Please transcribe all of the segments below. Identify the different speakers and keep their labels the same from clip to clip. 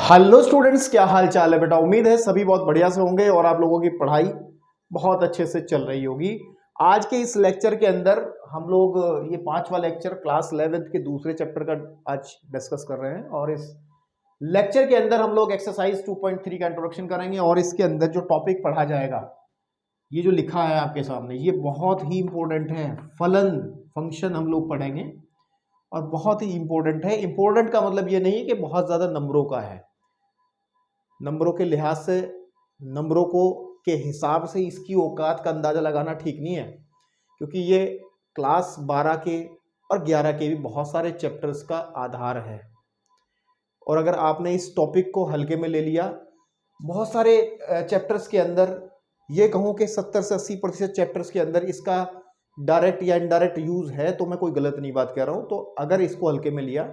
Speaker 1: Hello students, क्या हाल चाल है बेटा। उम्मीद है सभी बहुत बढ़िया से होंगे और आप लोगों की पढ़ाई बहुत अच्छे से चल रही होगी। आज के इस लेक्चर के अंदर हम लोग ये 5वां लेक्चर क्लास 11th के दूसरे चैप्टर का आज डिस्कस कर रहे हैं और इस लेक्चर के अंदर हम लोग एक्सरसाइज 2.3 का इंट्रोडक्शन करेंगे और इसके अंदर जो टॉपिक पढ़ा जाएगा, ये जो लिखा है आपके सामने, ये बहुत ही इंपॉर्टेंट है। फलन फंक्शन हम लोग पढ़ेंगे और बहुत ही इंपॉर्टेंट है। इंपॉर्टेंट का मतलब ये नहीं है कि बहुत ज़्यादा नंबरों का है, नंबरों के लिहाज से, नंबरों को के हिसाब से इसकी औकात का अंदाज़ा लगाना ठीक नहीं है, क्योंकि ये क्लास 12 के और 11 के भी बहुत सारे चैप्टर्स का आधार है। और अगर आपने इस टॉपिक को हल्के में ले लिया, बहुत सारे चैप्टर्स के अंदर ये कहूँ कि 70 से 80% चैप्टर्स के अंदर इसका डायरेक्ट या इनडायरेक्ट यूज़ है, तो मैं कोई गलत नहीं बात कह रहा हूँ। तो अगर इसको हल्के में लिया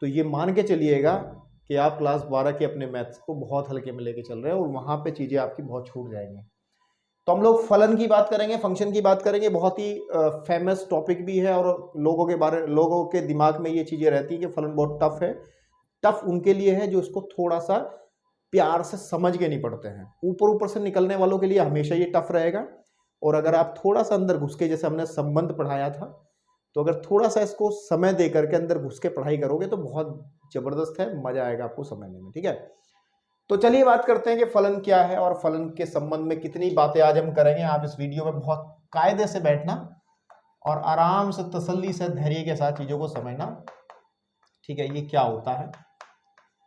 Speaker 1: तो ये मान के चलिएगा कि आप क्लास 12 के अपने मैथ्स को बहुत हल्के में लेके चल रहे हैं और वहाँ पे चीज़ें आपकी बहुत छूट जाएंगी। तो हम लोग फलन की बात करेंगे, फंक्शन की बात करेंगे। बहुत ही फेमस टॉपिक भी है और लोगों के दिमाग में ये चीज़ें रहती हैं कि फलन बहुत टफ है। टफ उनके लिए है जो इसको थोड़ा सा प्यार से समझ के नहीं पढ़ते हैं। ऊपर ऊपर से निकलने वालों के लिए हमेशा ये टफ रहेगा। और अगर आप थोड़ा सा अंदर घुस के, जैसे हमने संबंध पढ़ाया था, तो अगर थोड़ा सा इसको समय दे करके अंदर घुस के पढ़ाई करोगे तो बहुत ज़बरदस्त है, मज़ा आएगा आपको समझने में। ठीक है, तो चलिए बात करते हैं कि फलन क्या है और फलन के संबंध में कितनी बातें आज हम करेंगे। आप इस वीडियो में बहुत कायदे से बैठना और आराम से, तसल्ली से, धैर्य के साथ चीज़ों को समझना। ठीक है, ये क्या होता है।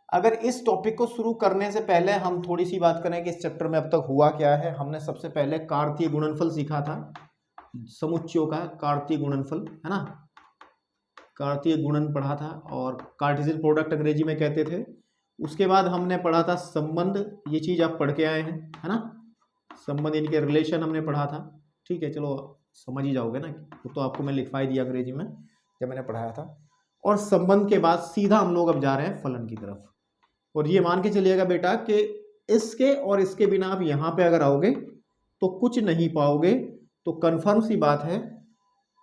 Speaker 1: अगर इस टॉपिक को शुरू करने से पहले हम थोड़ी सी बात करें कि इस चैप्टर में अब तक हुआ क्या है। हमने सबसे पहले कार्तीय गुणनफल सीखा था, समुच्चयों का कार्तीय गुणनफल, है ना, कार्तीय गुणन पढ़ा था और कार्टेशियन प्रोडक्ट अंग्रेजी में कहते थे। उसके बाद हमने पढ़ा था संबंध, ये चीज़ आप पढ़ के आए हैं, है ना, संबंध इनके रिलेशन हमने पढ़ा था। ठीक है, चलो समझ ही जाओगे ना, वो तो आपको मैं लिखवा ही दिया अंग्रेजी में जब मैंने पढ़ाया था। और संबंध के बाद सीधा हम लोग अब जा रहे हैं फलन की तरफ। और ये मान के चलिएगा बेटा कि इसके और इसके बिना आप यहाँ पे अगर आओगे तो कुछ नहीं पाओगे। तो कन्फर्म सी बात है,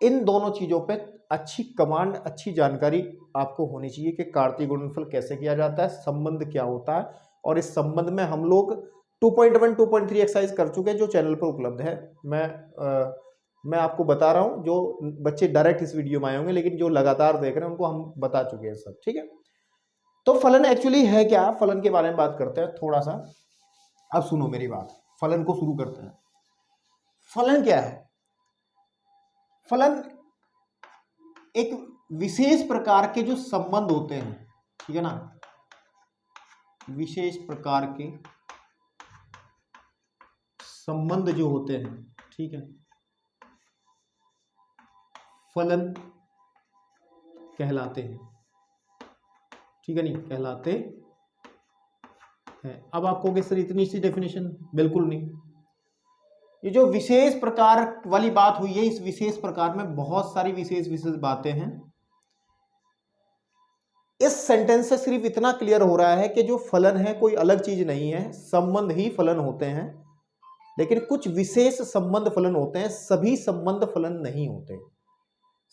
Speaker 1: इन दोनों चीज़ों पे अच्छी कमांड, अच्छी जानकारी आपको होनी चाहिए कि कार्तीय गुणनफल कैसे किया जाता है, संबंध क्या होता है। और इस संबंध में हम लोग 2.1 2.3 एक्सरसाइज कर चुके हैं जो चैनल पर उपलब्ध है। मैं आपको बता रहा हूँ, जो बच्चे डायरेक्ट इस वीडियो में आए होंगे, लेकिन जो लगातार देख रहे हैं उनको हम बता चुके हैं सब। ठीक है, तो फलन एक्चुअली है क्या, फलन के बारे में बात करते हैं थोड़ा सा। अब सुनो मेरी बात, फलन को शुरू करते हैं। फलन क्या है? फलन एक विशेष प्रकार के जो संबंध होते हैं, ठीक है ना, विशेष प्रकार के संबंध जो होते हैं, ठीक है, फलन कहलाते हैं। ठीक है, नहीं कहलाते हैं। अब आपको कहोगे सर इतनी सी डेफिनेशन, बिल्कुल नहीं। ये जो विशेष प्रकार वाली बात हुई है, इस विशेष प्रकार में बहुत सारी विशेष विशेष बातें हैं। इस सेंटेंस से सिर्फ इतना क्लियर हो रहा है कि जो फलन है कोई अलग चीज नहीं है, संबंध ही फलन होते हैं। लेकिन कुछ विशेष संबंध फलन होते हैं, सभी संबंध फलन नहीं होते।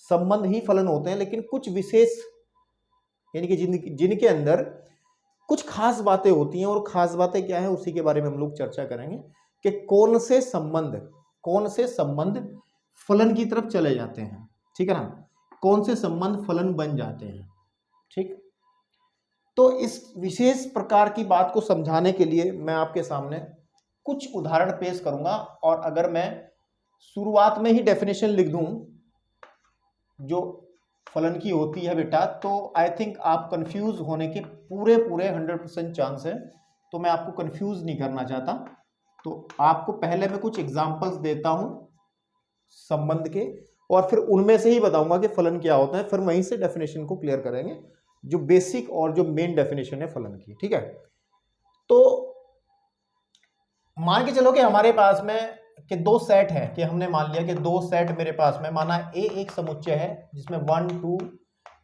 Speaker 1: संबंध ही फलन होते हैं, लेकिन कुछ विशेष, यानी कि जिनके अंदर कुछ खास बातें होती हैं। और खास बातें क्या है उसी के बारे में हम लोग चर्चा करेंगे कि कौन से संबंध फलन की तरफ चले जाते हैं। ठीक है ना, कौन से संबंध फलन बन जाते हैं। ठीक, तो इस विशेष प्रकार की बात को समझाने के लिए मैं आपके सामने कुछ उदाहरण पेश करूंगा। और अगर मैं शुरुआत में ही डेफिनेशन लिख दूं जो फलन की होती है बेटा, तो आई थिंक आप कंफ्यूज होने के पूरे 100% चांस है। तो मैं आपको कंफ्यूज नहीं करना चाहता, तो आपको पहले मैं कुछ एग्जांपल्स देता हूं संबंध के और फिर उनमें से ही बताऊंगा कि फलन क्या होता है। फिर वहीं से डेफिनेशन को क्लियर करेंगे, जो बेसिक और जो मेन डेफिनेशन है फलन की। ठीक है, तो मान के चलो कि हमारे पास में कि दो सेट है, कि हमने मान लिया कि दो सेट मेरे पास में, माना ए एक समुच्चय है जिसमें 1 2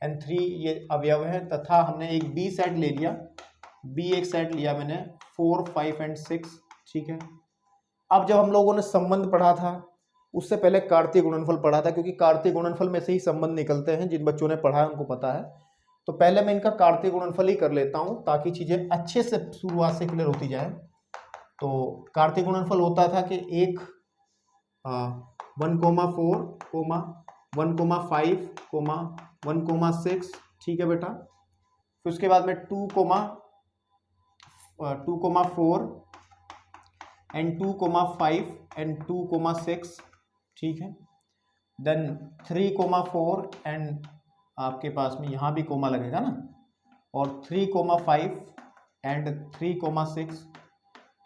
Speaker 1: और 3 ये अवयव है, तथा हमने एक बी सेट ले लिया, बी एक सेट लिया मैंने 4 5 और 6। ठीक है, अब जब हम लोगों ने संबंध पढ़ा था, उससे पहले कार्तीय गुणनफल पढ़ा था, क्योंकि कार्तीय गुणनफल में से ही संबंध निकलते हैं। जिन बच्चों ने पढ़ा है उनको पता है। तो पहले मैं इनका कार्तीय गुणनफल ही कर लेता हूं ताकि चीजें अच्छे से शुरुआत से क्लियर होती जाए। तो कार्तीय गुणनफल होता था कि 1,4, 1,5, 1,6, ठीक है बेटा। फिर उसके बाद में 2,4 एंड 2,5 एंड 2,6, ठीक है। देन 3,4 एंड आपके पास में यहाँ भी कोमा लगेगा ना, और 3,5 एंड 3,6।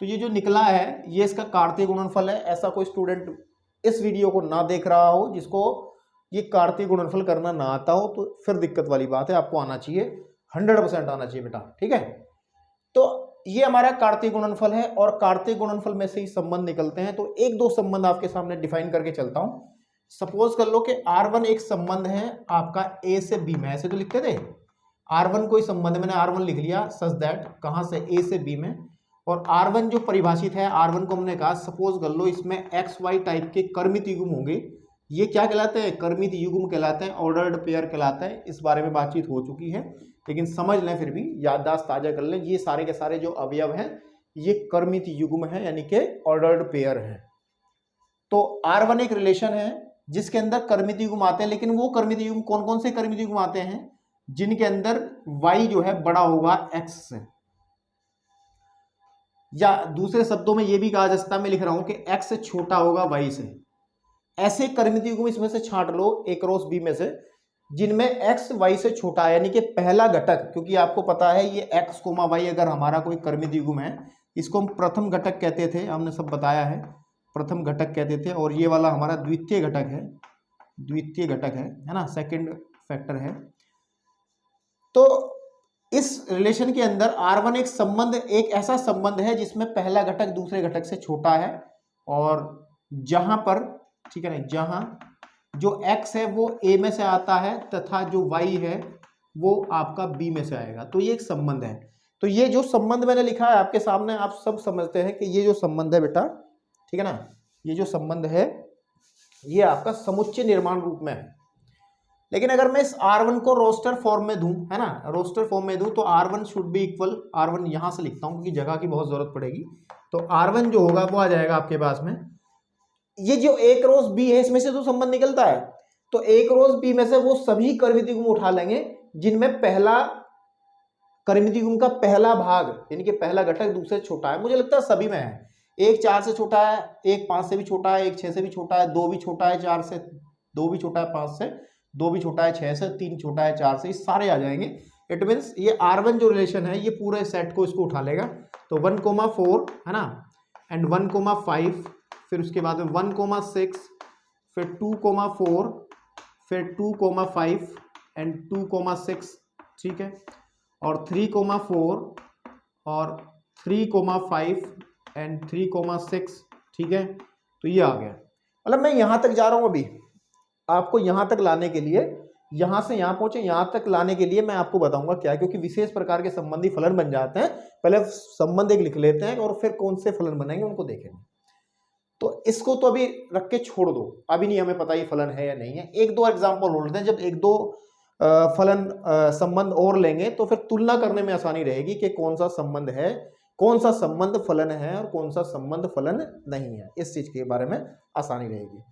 Speaker 1: तो ये जो निकला है ये इसका कार्तीय गुणनफल है। ऐसा कोई स्टूडेंट इस वीडियो को ना देख रहा हो जिसको ये कार्तीय गुणनफल करना ना आता हो, तो फिर दिक्कत वाली बात है। आपको आना चाहिए, 100% आना चाहिए बेटा, ठीक है। तो ये हमारा कार्तीय गुणनफल है और कार्तीय गुणनफल में से ही संबंध निकलते हैं। तो एक दो संबंध आपके सामने डिफाइन करके चलता हूं। सपोज कर लो कि R1 एक संबंध है आपका A से B में, ऐसे तो लिखते थे R1 कोई संबंध, मैंने R1 लिख लिया सच दैट कहां से A से B में। और R1 जो परिभाषित है, R1 को हमने कहा सपोज कर लो इसमें XY टाइप के कर्मित युग्म होंगे। ये क्या कहलाते हैं? कर्मित युग्म कहलाते हैं, ऑर्डर्ड पेयर कहलाते हैं। इस बारे में बातचीत हो चुकी है, लेकिन समझ लें, फिर भी याददाश्त ताजा कर लें। ये सारे के सारे जो अवयव हैं ये कर्मित युग्म है, यानी कि ऑर्डर्ड पेयर है। तो R1 एक रिलेशन है जिसके अंदर कर्मित युग्म आते हैं, लेकिन वो कर्मित युग्म कौन कौन से कर्मित युग्म आते हैं? जिनके अंदर y जो है बड़ा होगा x से, या दूसरे शब्दों में ये भी कहा जा सकता है, मैं लिख रहा हूं कि x से छोटा होगा y से। ऐसे कर्मित युग्म इसमें से छांट लो A क्रॉस B में से जिनमें x y से छोटा है, यानी कि पहला घटक, क्योंकि आपको पता है ये x, y अगर हमारा कोई कर्मित युग्म है, इसको हम प्रथम घटक कहते थे, हमने सब बताया है, प्रथम घटक कहते थे। और ये वाला हमारा द्वितीय घटक है, द्वितीय घटक है ना, सेकंड फैक्टर है। तो इस रिलेशन के अंदर R1 एक संबंध, एक ऐसा संबंध है जिसमें पहला घटक दूसरे घटक से छोटा है, और जहां पर, ठीक है ना, जहां जो x है वो A में से आता है तथा जो y है वो आपका B में से आएगा। तो ये एक संबंध है। तो ये जो संबंध मैंने लिखा है आपके सामने, आप सब समझते हैं कि ये जो संबंध है बेटा, ठीक है ना, ये जो संबंध है ये आपका समुच्चय निर्माण रूप में है। लेकिन अगर मैं इस R1 को रोस्टर फॉर्म में दूं, है ना, रोस्टर फॉर्म में दूं, तो R1 should be equal, R1 यहां से लिखता हूं क्योंकि जगह की बहुत जरूरत पड़ेगी। तो R1 जो होगा वो आ जाएगा आपके पास में, ये जो A क्रॉस B है इसमें से तो संबंध निकलता है, तो A क्रॉस B में से वो सभी कर्मित युग्म उठा लेंगे जिनमें पहला कर्मित युग्म का पहला भाग, यानी कि पहला घटक दूसरे से छोटा है। मुझे लगता है सभी में है। एक 4 से छोटा है, एक 5 से भी छोटा है, एक 6 से भी छोटा है, 2 भी छोटा है 4 से, 2 भी छोटा है 5 से, 2 भी छोटा है 6 से, 3 छोटा है 4 से, ये सारे आ जाएंगे। इट मीन्स ये R1 जो रिलेशन है ये पूरे सेट को इसको उठा लेगा। तो 1,4 है ना, एंड 1,5, फिर उसके बाद में 1,6, फिर 2,4, फिर 2,5 एंड 2,6, ठीक है, और 3,4 और 3,5 एंड 3,6, ठीक है। तो ये आ गया, मतलब मैं यहां तक जा रहा हूं। अभी आपको यहां तक लाने के लिए, यहां से यहां पहुंचे, यहां तक लाने के लिए मैं आपको बताऊंगा क्या, क्योंकि विशेष प्रकार के संबंधी फलन बन जाते हैं। पहले संबंध एक लिख लेते हैं और फिर कौन से फलन बनेंगे उनको देखेंगे। तो इसको तो अभी रख के छोड़ दो, अभी नहीं हमें पता ये फलन है या नहीं है। एक दो एग्जाम्पल हो लेते हैं, जब एक दो फलन संबंध और लेंगे तो फिर तुलना करने में आसानी रहेगी कि कौन सा संबंध है, कौन सा संबंध फलन है और कौन सा संबंध फलन नहीं है। इस चीज के बारे में आसानी रहेगी।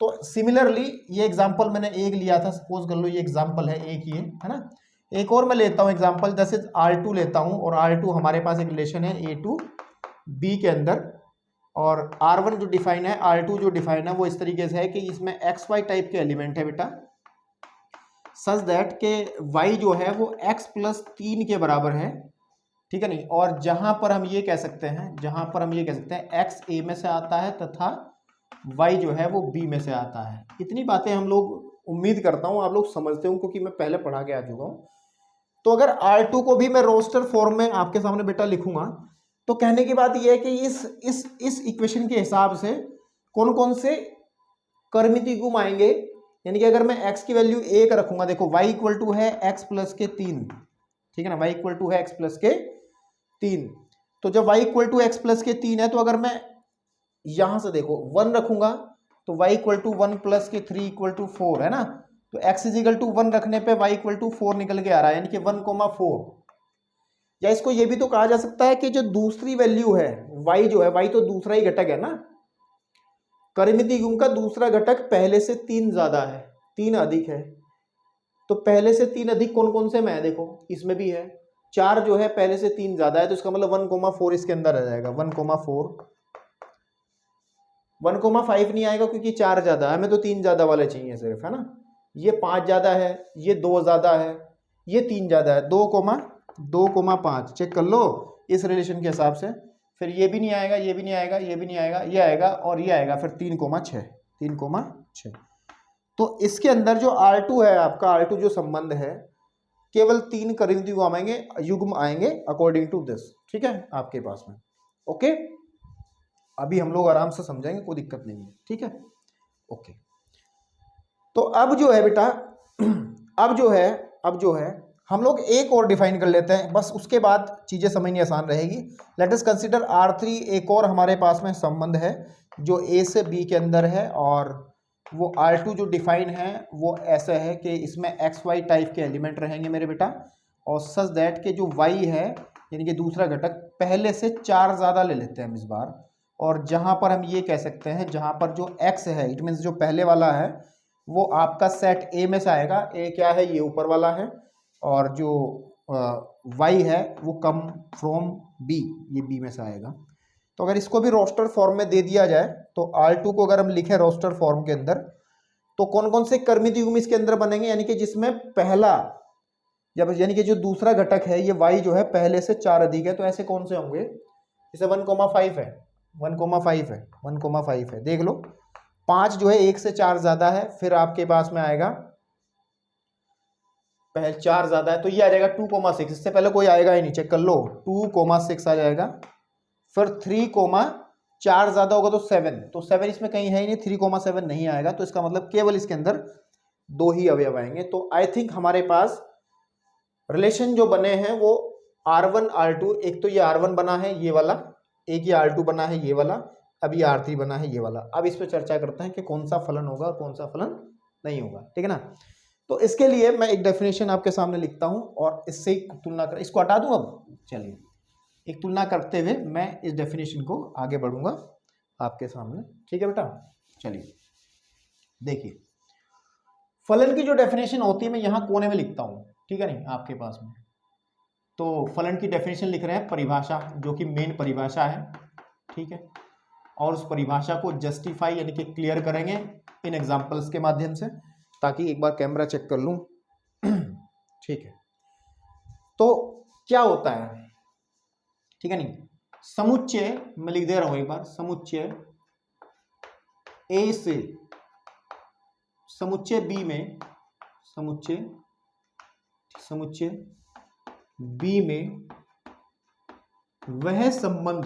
Speaker 1: तो सिमिलरली ये एग्जांपल मैंने एक लिया था, सपोज कर लो ये एग्जांपल है एक, ये है ना। एक और मैं लेता हूं एग्जांपल, जैसे R2 लेता हूं, और R2 हमारे पास एक रिलेशन है A टू B के अंदर, और R1 जो डिफाइन है, R2 जो डिफाइन है वो इस तरीके से है कि इसमें XY टाइप के एलिमेंट है बेटा, सच दैट के y जो है वो x+3 के बराबर है, ठीक है नहीं। और जहां पर हम ये कह सकते हैं, जहां पर हम ये कह सकते हैं x A में से आता है तथा y जो है वो B में से आता है। इतनी बातें हम लोग, उम्मीद करता हूं आप लोग समझते हो, क्योंकि मैं पहले पढ़ा के आ चुका हूं। तो अगर R2 को भी मैं रोस्टर फॉर्म में आपके सामने बेटा लिखूंगा, तो कहने की बात यह है कि इस इक्वेशन के हिसाब से कौन कौन से कर्मित युग्म आएंगे। यानी कि अगर मैं x की वैल्यू 1 रखूंगा, देखो y इक्वल टू है x+3, ठीक है ना, y इक्वल टू है x+3। तो जब y इक्वल टू x+3 है, तो अगर मैं यहां से देखो 1 रखूंगा तो y equal to 1+3 equal to 4 है ना। तो x इजिकल टू 1 रखने पे y इक्वल टू 4 निकल के आ रहा है, यानी कि 1,4। या इसको ये भी तो कहा जा सकता है कि जो दूसरी वैल्यू है y जो है, y तो दूसरा ही घटक है ना, परिमिति गुण का दूसरा घटक पहले से 3 ज्यादा है, 3 अधिक है। तो पहले से 3 अधिक कौन कौन से में है, देखो इसमें भी है, 4 जो है पहले से 3 ज्यादा है, तो इसका मतलब 1,4 इसके अंदर आ जाएगा, 1,4। 1,5 नहीं आएगा क्योंकि 4 ज्यादा है, हमें तो 3 ज्यादा वाले चाहिए सिर्फ, है ना। ये 5 ज्यादा है, ये 2 ज्यादा है, ये 3 ज्यादा है, 2,5 चेक कर लो इस रिलेशन के हिसाब से। फिर ये भी नहीं आएगा, ये भी नहीं आएगा, ये भी नहीं आएगा, ये आएगा और ये आएगा, फिर 3,6। 3,6। तो इसके अंदर जो R2 है आपका, R2 जो संबंध है, केवल 3 परिमितियुग्म आएंगे, युग्म आएंगे अकॉर्डिंग टू दिस, ठीक है आपके पास में। ओके, अभी हम लोग आराम से समझेंगे, कोई दिक्कत नहीं है, ठीक है। ओके, तो अब जो है बेटा, अब जो है हम लोग एक और डिफाइन कर लेते हैं, बस उसके बाद चीजें समझनी आसान रहेगी। लेट अस कंसीडर R3, एक और हमारे पास में संबंध है जो A से B के अंदर है, और वो R2 जो डिफाइन है वो ऐसा है कि इसमें XY टाइप के एलिमेंट रहेंगे मेरे बेटा, और सच दैट के जो Y है यानी कि दूसरा घटक पहले से 4 ज़्यादा ले लेते हैं हम इस बार। और जहाँ पर हम ये कह सकते हैं, जहाँ पर जो X है, इट मीन्स जो पहले वाला है वो आपका सेट A में से आएगा। A क्या है, ये ऊपर वाला है, और जो Y है वो कम फ्रॉम B, ये B में से आएगा। तो अगर इसको भी रोस्टर फॉर्म में दे दिया जाए, तो R2 को अगर हम लिखें रोस्टर फॉर्म के अंदर, तो कौन कौन से कर्मित युग्म इसके अंदर बनेंगे, यानी कि जिसमें पहला, जब यानी कि जो दूसरा घटक है ये Y जो है पहले से 4 अधिक है, तो ऐसे कौन से होंगे, जैसे 1,5 है, 1,5 है, 1,5 है, देख लो। 5 जो है 1 से 4 ज्यादा है, फिर आपके पास में आएगा पहले 4 ज्यादा है तो ये आ जाएगा 2,6, इससे पहले कोई आएगा ही नहीं, चेक कर लो, 2,6 आ जाएगा। फिर 3,4 ज्यादा होगा तो 7, तो 7 इसमें कहीं है ही नहीं, 3,7 नहीं आएगा, तो इसका मतलब केवल इसके अंदर 2 ही अवयव आएंगे। तो आई थिंक हमारे पास रिलेशन जो बने हैं वो R1 R2, एक तो ये R1 बना है ये वाला, एक ये R2 बना है ये वाला, अब ये R3 बना है ये वाला। अब इस पर चर्चा करते हैं कि कौन सा फलन होगा और कौन सा फलन नहीं होगा, ठीक है ना। तो इसके लिए मैं एक डेफिनेशन आपके सामने लिखता हूं और इससे तुलना कर, इसको हटा दूं अब, चलिए एक तुलना करते हुए मैं इस डेफिनेशन को आगे बढ़ूंगा आपके सामने, ठीक है बेटा। चलिए देखिए, फलन की जो डेफिनेशन होती है मैं यहां कोने में लिखता हूं, ठीक है नहीं आपके पास में। तो फलन की डेफिनेशन लिख रहे हैं, परिभाषा जो कि मेन परिभाषा है, ठीक है, और उस परिभाषा को जस्टिफाई यानी कि क्लियर करेंगे इन एग्जांपल्स के माध्यम से, ताकि एक बार कैमरा चेक कर लूं, ठीक है। तो क्या होता है, ठीक है नहीं, समुच्चय मैं लिख दे रहा हूं एक बार, समुच्चय A से समुच्चय B में, समुच्चय B में वह संबंध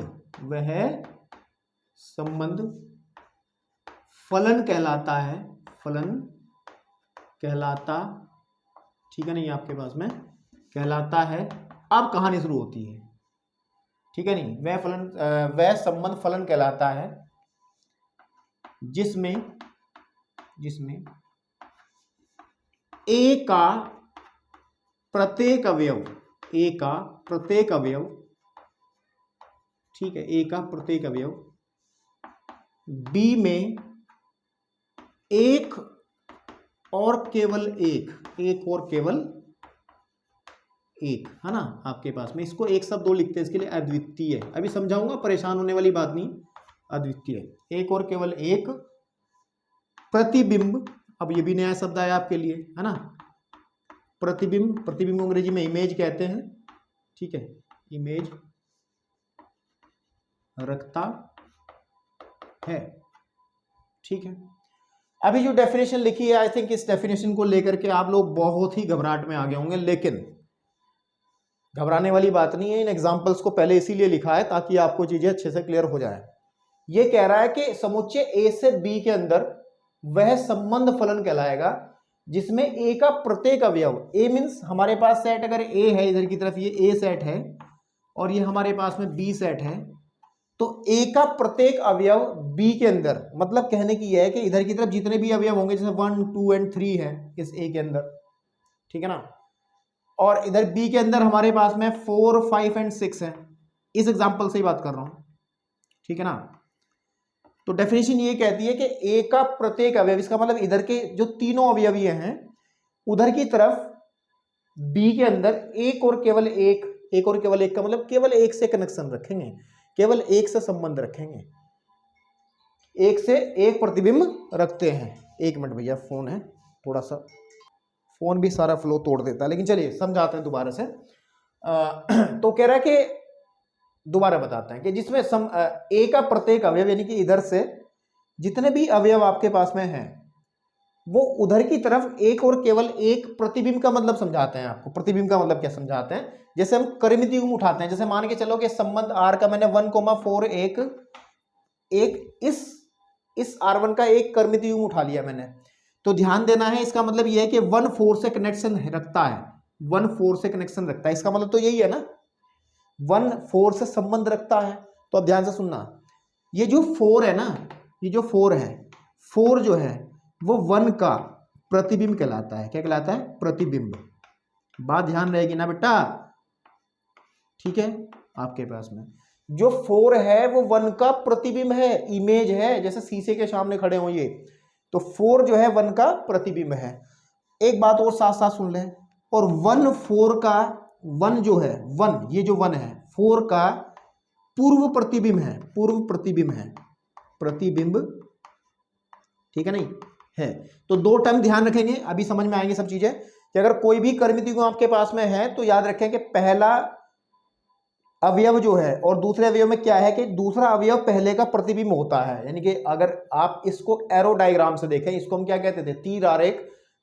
Speaker 1: फलन कहलाता है, फलन कहलाता, ठीक है नहीं आपके पास में, कहलाता है। अब कहानी शुरू होती है, ठीक है नहीं, वह संबंध फलन कहलाता है जिसमें A का प्रत्येक अवयव, ठीक है, A का प्रत्येक अवयव B में एक और केवल एक, है ना आपके पास में। इसको एक शब्द दो लिखते हैं इसके लिए, अद्वितीय, अभी समझाऊंगा, परेशान होने वाली बात नहीं, अद्वितीय, एक और केवल एक प्रतिबिंब। अब ये भी नया शब्द आया आपके लिए, है ना, प्रतिबिंब को अंग्रेजी में इमेज कहते हैं, ठीक है, इमेज रखता है, ठीक है। अभी जो डेफिनेशन लिखी है, आई थिंक इस डेफिनेशन को लेकर के आप लोग बहुत ही घबराहट में आ गए होंगे, लेकिन घबराने वाली बात नहीं है। इन एग्जांपल्स को पहले इसीलिए लिखा है ताकि आपको चीजें अच्छे से क्लियर हो जाए। ये कह रहा है कि समुच्चय A से B के अंदर वह संबंध फलन कहलाएगा जिसमें A का प्रत्येक अवयव, A मीन्स हमारे पास सेट अगर A है, इधर की तरफ ये A सेट है और ये हमारे पास में B सेट है, तो ए का प्रत्येक अवयव बी के अंदर, मतलब कहने की यह है कि इधर की तरफ जितने भी अवयव होंगे, जैसे 1 2 एंड 3 है इस ए के अंदर, ठीक है ना, और इधर बी के अंदर हमारे पास में 4 5 एंड 6 है। इस एग्जांपल से ही बात कर रहा हूं, ठीक है ना। तो डेफिनेशन ये कहती है कि ए का प्रत्येक अवयव, इसका मतलब इधर के जो तीनों अवयवीय हैं उधर की तरफ बी के अंदर एक और केवल एक का मतलब केवल एक से कनेक्शन रखेंगे, केवल एक से संबंध रखेंगे, एक से एक प्रतिबिंब रखते हैं। एक मिनट भैया, फोन है, थोड़ा सा फोन भी सारा फ्लो तोड़ देता है, लेकिन चलिए समझाते हैं दोबारा से। तो कह रहा है कि दोबारा बताते हैं कि जिसमें ए का प्रत्येक अवयव, यानी कि इधर से जितने भी अवयव आपके पास में हैं वो उधर की तरफ एक और केवल एक प्रतिबिंब का मतलब समझाते हैं आपको। प्रतिबिंब का मतलब क्या समझाते हैं, जैसे हम परिमित युग्म उठाते हैं, जैसे मान के चलो कि संबंध आर का मैंने 1,4 एक इस R1 का एक कर्मित युग्म उठा लिया मैंने, तो ध्यान देना है, इसका मतलब यह है कि 1,4 से कनेक्शन रखता है, 1,4 से कनेक्शन रखता है, इसका मतलब तो यही है ना, 1,4 से संबंध रखता है। तो अब ध्यान से सुनना, ये जो 4 है ना, ये जो 4 है, 4 जो है वो 1 का प्रतिबिंब कहलाता है। क्या कहलाता है? प्रतिबिंब। बात ध्यान रहेगी ना बेटा, ठीक है। आपके पास में जो 4 है वो 1 का प्रतिबिंब है, इमेज है, जैसे शीशे के सामने खड़े हो ये, तो 4 जो है 1 का प्रतिबिंब है। एक बात और साथ साथ सुन ले, और 1 4 का 1 जो है 1, ये जो 1 है 4 का पूर्व प्रतिबिंब है, पूर्व प्रतिबिंब है, प्रतिबिंब, ठीक है नहीं है। तो दो टर्म ध्यान रखेंगे, अभी समझ में आएंगे सब चीजें, कि अगर कोई भी कर्मित युग्म आपके पास में है तो याद रखें कि पहला अवयव जो है, और दूसरे अवयव में क्या है कि दूसरा अवयव पहले का प्रतिबिंब होता है। यानी कि अगर आप इसको एरो डायग्राम से देखें, इसको हम क्या कहते थे? तीर आरेख।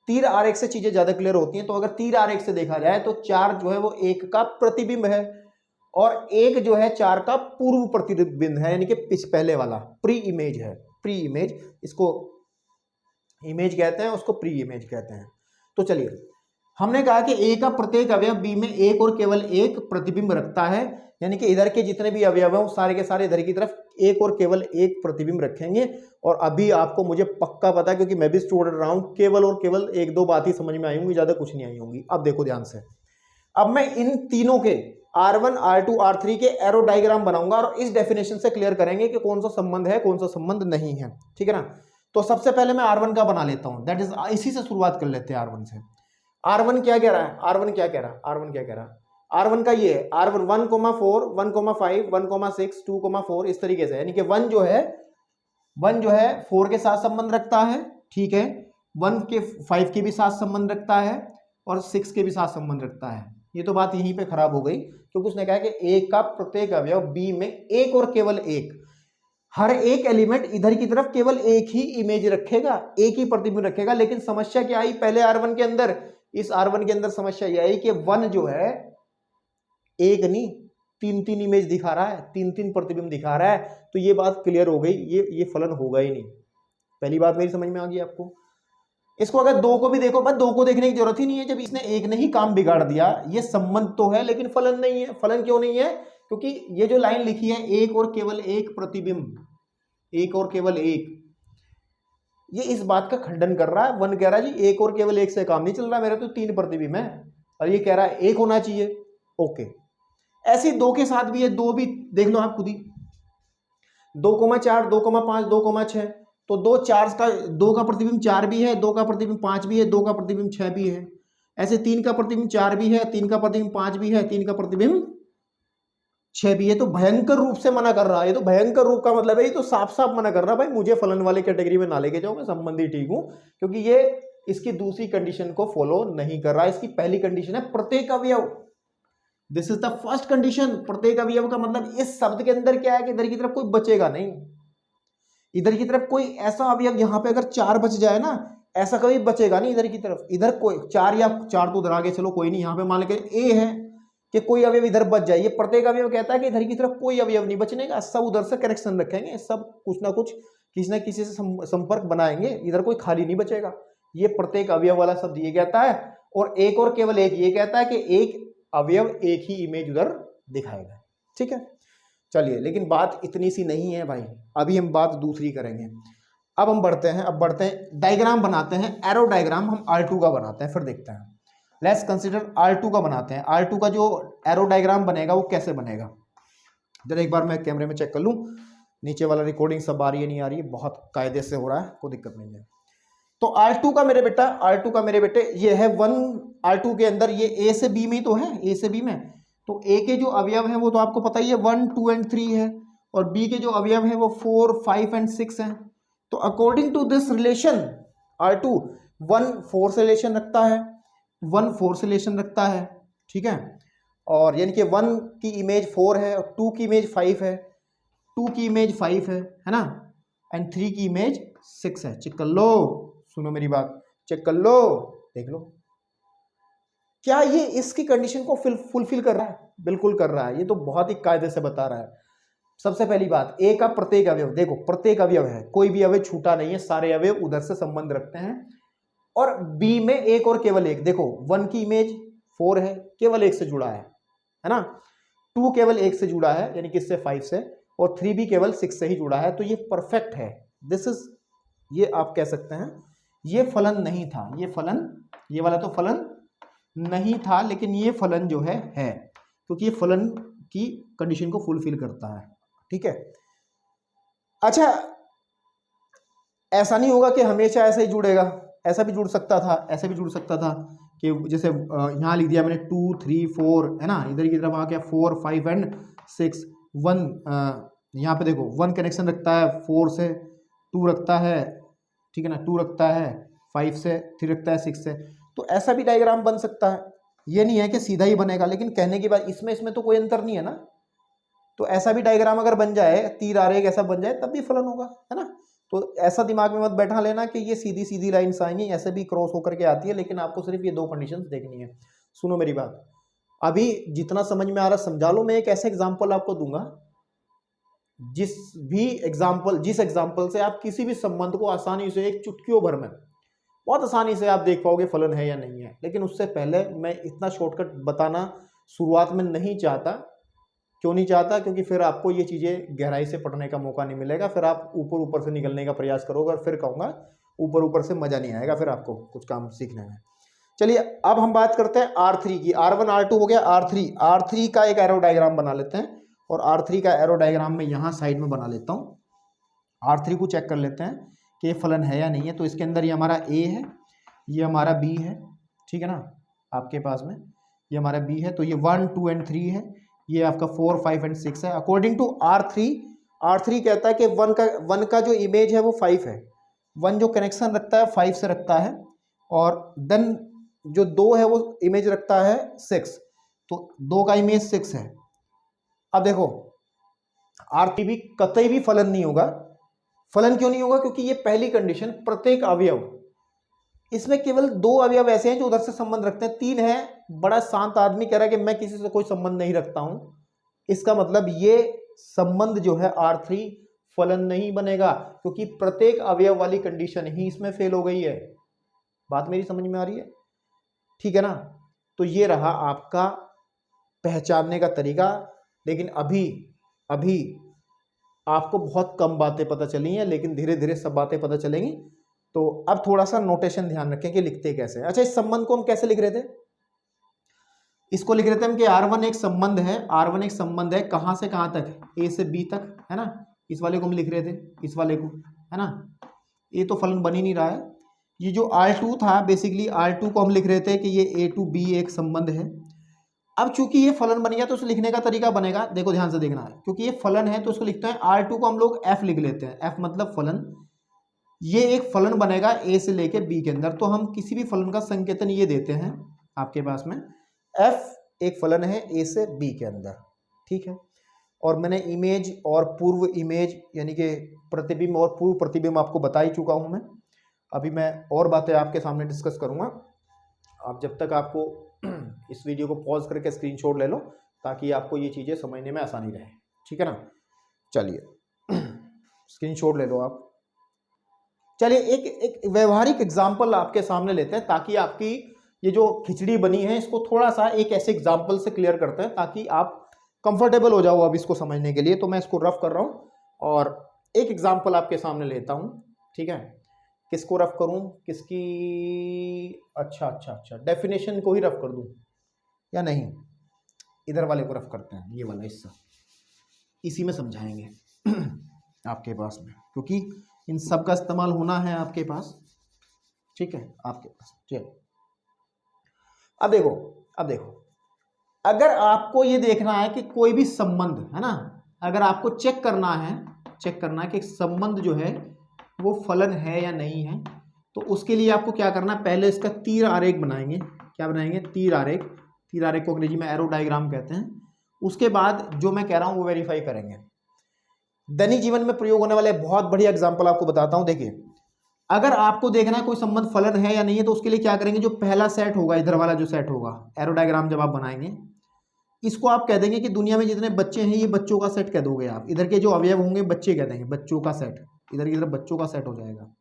Speaker 1: तीर आरेख से चीजें ज्यादा क्लियर होती हैं। तो अगर तीर आरेख से देखा जाए तो 4 जो है वो 1 का प्रतिबिंब है, और 1 जो है 4 का पूर्व प्रतिबिंब है, यानी कि पहले वाला प्री इमेज है। प्री इमेज, इसको इमेज कहते हैं, उसको प्री इमेज कहते हैं। तो चलिए, हमने कहा कि ए का प्रत्येक अवयव बी में एक और केवल एक प्रतिबिंब रखता है, यानी कि इधर के जितने भी अवयव हैं वो सारे के सारे इधर की तरफ एक और केवल एक प्रतिबिंब रखेंगे। और अभी आपको मुझे पक्का पता है, क्योंकि मैं भी स्टूडेंट रहा हूं, केवल और केवल एक दो बात ही समझ में आई होंगी, ज्यादा कुछ नहीं आई होंगी। अब देखो ध्यान से, अब मैं इन तीनों के R1 R2 R3 के एरो डायग्राम बनाऊंगा और इस डेफिनेशन से क्लियर करेंगे कि कौन सा संबंध है, कौन सा संबंध नहीं है, ठीक है ना। तो सबसे पहले मैं R1 का बना लेता हूं, दैट इज इसी से शुरुआत कर लेते हैं R1 से। R1 क्या कह रहा है? R1 क्या कह रहा है? R1 क्या कह रहा है? R1 का ये है R1 1,4 1,5 1,6 2,4 इस तरीके से, यानी कि 1 जो है 4 के साथ संबंध रखता है, ठीक है, 1 के 5 के भी साथ संबंध रखता है, और 6 के भी साथ संबंध रखता है। ये तो बात यहीं पे खराब हो गई, क्योंकि उसने कहा कि ए का प्रत्येक अवयव बी में एक और केवल एक, हर एक एलिमेंट इधर की तरफ केवल एक ही इमेज रखेगा, एक ही प्रतिबिंब रखेगा। लेकिन समस्या क्या आई पहले R1 के अंदर? इस R1 के अंदर समस्या यह आई कि 1 जो है एक नहीं 3 इमेज दिखा रहा है, 3 प्रतिबिंब दिखा रहा है। तो ये बात क्लियर हो गई, ये फलन होगा ही नहीं। पहली बात मेरी समझ में आ गई आपको। इसको अगर 2 को भी देखो, बस 2 को देखने की जरूरत ही नहीं है, जब इसने एक ने ही काम बिगाड़ दिया। ये संबंध तो है लेकिन फलन नहीं है। फलन क्यों नहीं है? क्योंकि ये जो लाइन लिखी है, एक और केवल एक प्रतिबिंब, एक और केवल एक, ये इस बात का खंडन कर रहा है। 1 कह रहा है जी एक और केवल एक से काम नहीं चल रहा, मेरे तो 3 प्रतिबिंब है, और ये कह रहा है एक होना चाहिए। ओके, ऐसे 2 के साथ भी है, 2 भी देख लो आप खुद ही, 2,4 2,5 2,6, तो 2 का प्रतिबिंब 4 भी है, 2 का प्रतिबिंब 5 भी है, 2 का प्रतिबिंब 6 भी है। ऐसे 3 का प्रतिबिंब 4 भी है, 3 का प्रतिबिंब 5 भी है, 3 का प्रतिबिंब 6 भी है। तो भयंकर रूप से मना कर रहा है। ये तो भयंकर रूप का मतलब है, ये तो साफ साफ मना कर रहा है, भाई मुझे फलन वाले कैटेगरी में ना लेके जाओ, मैं संबंधी ठीक हूं। क्योंकि ये इसकी दूसरी कंडीशन को फॉलो नहीं कर रहा है। इसकी पहली कंडीशन है प्रत्येक अवयव, this is the first condition. प्रत्येक अवयव का मतलब इस शब्द के अंदर क्या है कि इधर की तरफ कोई बचेगा नहीं, इधर की तरफ कोई ऐसा अवयव, यहां पे अगर 4 बच जाए ना, ऐसा कभी बचेगा नहीं इधर की तरफ। इधर कोई 4 या 4 तो उधर आगे चलो कोई नहीं, यहां पे मान के ए है कि कोई अवयव इधर बच जाए, ये प्रत्येक अवयव कहता है कि इधर की तरफ कोई अवयव नहीं बचने का, सब उधर से कनेक्शन रखेंगे, सब कुछ ना कुछ किसी ना किसी से संपर्क बनाएंगे, इधर कोई खाली नहीं बचेगा। ये प्रत्येक अवयव वाला शब्द ये कहता है, और एक और केवल एक ये कहता है कि एक अवयव एक ही इमेज उधर दिखाएगा, ठीक है। चलिए, लेकिन बात इतनी सी नहीं है भाई, अभी हम बात दूसरी करेंगे। अब हम बढ़ते हैं, डायग्राम बनाते हैं, एरो डायग्राम हम R2 का बनाते हैं, फिर देखते हैं। लेट्स कंसीडर R2 का बनाते हैं। R2 का जो एरो डायग्राम बनेगा वो कैसे बनेगा, जरा एक बार मैं कैमरे में चेक कर लूँ, नीचे वाला रिकॉर्डिंग सब आ रही है नहीं आ रही है, बहुत कायदे से हो रहा है, कोई दिक्कत नहीं है। तो R2 का मेरे बेटे ये है 1, R2 के अंदर ये A से B में तो है, A से B में, तो A के जो अवयव हैं वो तो आपको पता ही है 1, 2 एंड 3 है, और B के जो अवयव हैं वो 4, 5 एंड 6 हैं। तो according to this relation R2 1 4 से रिलेशन रखता है, 1 4 से रिलेशन रखता है, ठीक है, और यानी कि 1 की इमेज 4 है और 2 की इमेज 5 है, 2 की इमेज 5 है ना, एंड 3 की इमेज 6 है। चेक कर लो, सुनो मेरी बात, चेक कर लो, देख लो क्या ये इसकी कंडीशन को फुलफिल कर रहा है? बिल्कुल कर रहा है, ये तो बहुत ही कायदे से बता रहा है। सबसे पहली बात, ए का प्रत्येक अवयव, देखो प्रत्येक अवयव है, कोई भी अवयव छूटा नहीं है, सारे अवयव उधर से संबंध रखते हैं, और बी में एक और केवल एक, देखो 1 की इमेज 4 है, केवल एक से जुड़ा है ना, 2 केवल एक से जुड़ा है यानी किससे 5 से, और 3 भी केवल 6 से ही जुड़ा है, तो ये परफेक्ट है। दिस इज, ये आप कह सकते हैं ये फलन नहीं था, ये फलन, ये वाला तो फलन नहीं था, लेकिन ये फलन जो है क्योंकि ये फलन की कंडीशन को फुलफिल करता है, ठीक है। अच्छा, ऐसा नहीं होगा कि हमेशा ऐसे ही जुड़ेगा, ऐसा भी जुड़ सकता था, ऐसे भी जुड़ सकता था कि जैसे यहाँ लिख दिया मैंने 2, 3, 4 है ना, इधर की तरफ आ गया 4, 5 एंड 6, 1 यहाँ पे देखो 1 कनेक्शन रखता है 4 से, 2 रखता है, ठीक है ना, 2 रखता है 5 से, 3 रखता है 6 से, तो ऐसा भी डायग्राम बन सकता है। ये नहीं है कि सीधा ही बनेगा, लेकिन कहने की बात, इसमें तो कोई अंतर नहीं है ना, तो ऐसा भी डायग्राम अगर बन जाए, तीर आरेख ऐसा बन जाए तब भी फलन होगा, है ना। तो ऐसा दिमाग में मत बैठा लेना कि ये सीधी सीधी लाइन्स आएंगी, ऐसे भी क्रॉस होकर के आती है, लेकिन आपको सिर्फ ये 2 कंडीशंस देखनी है। सुनो मेरी बात, अभी जितना समझ में आ रहा समझा लो, मैं एक ऐसे एग्जाम्पल आपको दूंगा जिस एग्जाम्पल से आप किसी भी संबंध को आसानी से एक चुटकियों भर में बहुत आसानी से आप देख पाओगे फलन है या नहीं है। लेकिन उससे पहले मैं इतना शॉर्टकट बताना शुरुआत में नहीं चाहता। क्यों नहीं चाहता? क्योंकि फिर आपको ये चीज़ें गहराई से पढ़ने का मौका नहीं मिलेगा, फिर आप ऊपर से निकलने का प्रयास करोगे, और फिर कहूँगा ऊपर से मज़ा नहीं आएगा फिर आपको कुछ काम सीखने में। चलिए, अब हम बात करते हैं R3 की। R1 R2 हो गया, R3 का एक एरो डायग्राम बना लेते हैं, और R3 का एरो डायग्राम मैं यहाँ साइड में बना लेता हूँ। R3 को चेक कर लेते हैं कि ये फलन है या नहीं है। तो इसके अंदर ये हमारा A है, ये हमारा B है, ठीक है ना, आपके पास में ये हमारा B है, तो ये 1, 2 एंड 3 है, ये आपका 4, 5 एंड 6 है। अकॉर्डिंग टू R3 कहता है कि 1 का जो इमेज है वो 5 है, 1 जो कनेक्शन रखता है 5 से रखता है, और देन जो 2 है वो इमेज रखता है 6, तो 2 का इमेज 6 है। अब देखो R3 भी कतई भी फलन नहीं होगा। फलन क्यों नहीं होगा? क्योंकि ये पहली कंडीशन, प्रत्येक अवयव, इसमें केवल 2 अवयव ऐसे हैं जो उधर से संबंध रखते हैं, 3 है। बड़ा शांत आदमी कह रहा है कि मैं किसी से कोई संबंध नहीं रखता हूं, इसका मतलब ये संबंध जो है R3 फलन नहीं बनेगा, क्योंकि प्रत्येक अवयव वाली कंडीशन ही इसमें फेल हो गई है। बात मेरी समझ में आ रही है? ठीक है ना। तो ये रहा आपका पहचानने का तरीका। लेकिन अभी आपको बहुत कम बातें पता चली हैं, लेकिन धीरे धीरे सब बातें पता चलेंगी। तो अब थोड़ा सा नोटेशन ध्यान रखें कि लिखते कैसे। अच्छा, इस संबंध को हम कैसे लिख रहे थे? इसको लिख रहे थे हम कि R1 एक संबंध है, R1 एक संबंध है कहां से कहां तक? A से B तक, है ना। इस वाले को हम लिख रहे थे, इस वाले को, है ना। ये तो फलन बन ही नहीं रहा है। ये जो R2 था, बेसिकली R2 को हम लिख रहे थे कि ये A to B एक संबंध है। अब चूंकि ये फलन बन गया तो उसे लिखने का तरीका बनेगा, देखो ध्यान से देखना है, क्योंकि ये फलन है तो उसको लिखते हैं R2 को हम लोग F लिख लेते हैं। F मतलब फलन। ये एक फलन बनेगा A से लेके B के अंदर। तो हम किसी भी फलन का संकेतन ये देते हैं आपके पास में, F एक फलन है A से B के अंदर, ठीक है। और मैंने इमेज और पूर्व इमेज यानी कि प्रतिबिंब और पूर्व प्रतिबिंब आपको बता ही चुका हूं मैं। अभी मैं और बातें आपके सामने डिस्कस करूंगा। आप जब तक आपको इस वीडियो को पॉज करके स्क्रीनशॉट ले लो, ताकि आपको ये चीज़ें समझने में आसानी रहे, ठीक है ना। चलिए स्क्रीनशॉट ले लो आप। चलिए एक व्यवहारिक एग्जाम्पल आपके सामने लेते हैं, ताकि आपकी ये जो खिचड़ी बनी है इसको थोड़ा सा एक ऐसे एग्जाम्पल से क्लियर करते हैं, ताकि आप कंफर्टेबल हो जाओ अब इसको समझने के लिए। तो मैं इसको रफ कर रहा हूँ और एक एग्जांपल आपके सामने लेता हूँ, ठीक है। किसको रफ करूँ, किसकी, अच्छा, डेफिनेशन को ही रफ कर दूँ या नहीं, इधर वाले को रफ करते हैं, ये वाला हिस्सा, इसी में समझाएंगे आपके पास में, क्योंकि इन सब का इस्तेमाल होना है आपके पास, ठीक है, आपके पास। चलो अब देखो, अगर आपको ये देखना है कि कोई भी संबंध है ना, अगर आपको चेक करना है कि संबंध जो है वो फलन है या नहीं है, तो उसके लिए आपको क्या करना है, पहले इसका तीर आरेख बनाएंगे। क्या बनाएंगे? तीर आरेख को अंग्रेजी में एरो डायग्राम कहते हैं। उसके बाद जो मैं कह रहा हूं वो वेरीफाई करेंगे। दैनिक जीवन में प्रयोग होने वाले बहुत बढ़िया एग्जाम्पल आपको बताता हूं। देखिए, अगर आपको देखना है कोई संबंध फलन है या नहीं है, तो उसके लिए क्या करेंगे, जो पहला सेट होगा, इधर वाला जो सेट होगा, एरो डायग्राम जब आप बनाएंगे, इसको आप कह देंगे कि दुनिया में जितने बच्चे हैं ये बच्चों का सेट कह दोगे आप। इधर के जो अवयव होंगे बच्चे कह देंगे, बच्चों का सेट, इधर की तरफ बच्चों का सेट हो जाएगा,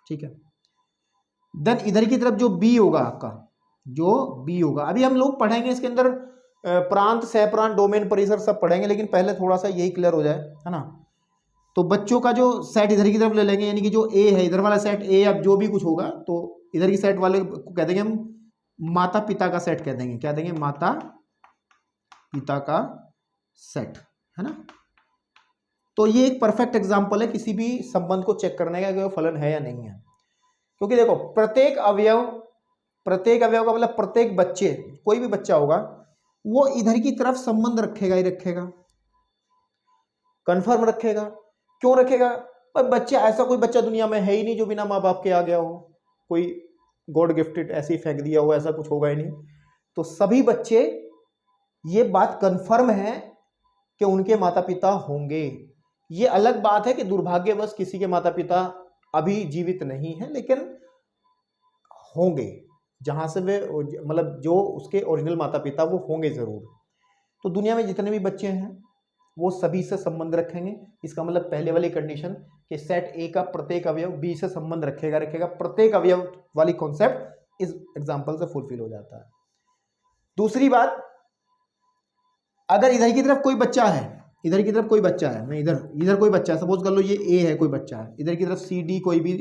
Speaker 1: ठीक है। देन इधर की तरफ जो बी होगा आपका, अभी हम लोग पढ़ेंगे इसके अंदर प्रांत, सहप्रांत, डोमेन, परिसर सब पढ़ेंगे, लेकिन पहले थोड़ा सा यही क्लियर हो जाए, है ना। तो बच्चों का जो सेट इधर की तरफ ले लेंगे, यानी कि जो ए है, इधर वाला सेट ए, अब जो भी कुछ होगा तो इधर की सेट वाले को कह देंगे हम माता पिता का सेट कह देंगे। क्या देंगे? माता पिता का सेट, है ना। तो ये एक परफेक्ट एग्जांपल है किसी भी संबंध को चेक करने का कि वो फलन है या नहीं है। क्योंकि देखो, प्रत्येक अवयव का मतलब प्रत्येक बच्चे, कोई भी बच्चा होगा वो इधर की तरफ संबंध रखेगा ही रखेगा, कंफर्म रखेगा। क्यों रखेगा? पर बच्चा, ऐसा कोई बच्चा दुनिया में है ही नहीं जो बिना माँ बाप के आ गया हो, कोई गॉड गिफ्टेड ऐसे ही फेंक दिया हो, ऐसा कुछ होगा ही नहीं। तो सभी बच्चे, ये बात कंफर्म है कि उनके माता पिता होंगे। ये अलग बात है कि दुर्भाग्यवश किसी के माता पिता अभी जीवित नहीं है, लेकिन होंगे, जहां से वे, मतलब जो उसके ओरिजिनल माता पिता वो होंगे जरूर। तो दुनिया में जितने भी बच्चे हैं वो सभी से संबंध रखेंगे। इसका मतलब पहले वाली कंडीशन कि सेट ए का प्रत्येक अवयव बी से संबंध रखेगा, प्रत्येक अवयव वाली कॉन्सेप्ट इस एग्जांपल से फुलफिल हो जाता है। दूसरी बात, अगर इधर की तरफ कोई बच्चा है, मैं इधर कोई बच्चा है, सपोज कर लो ये ए है, कोई बच्चा है, इधर की तरफ सी डी कोई भी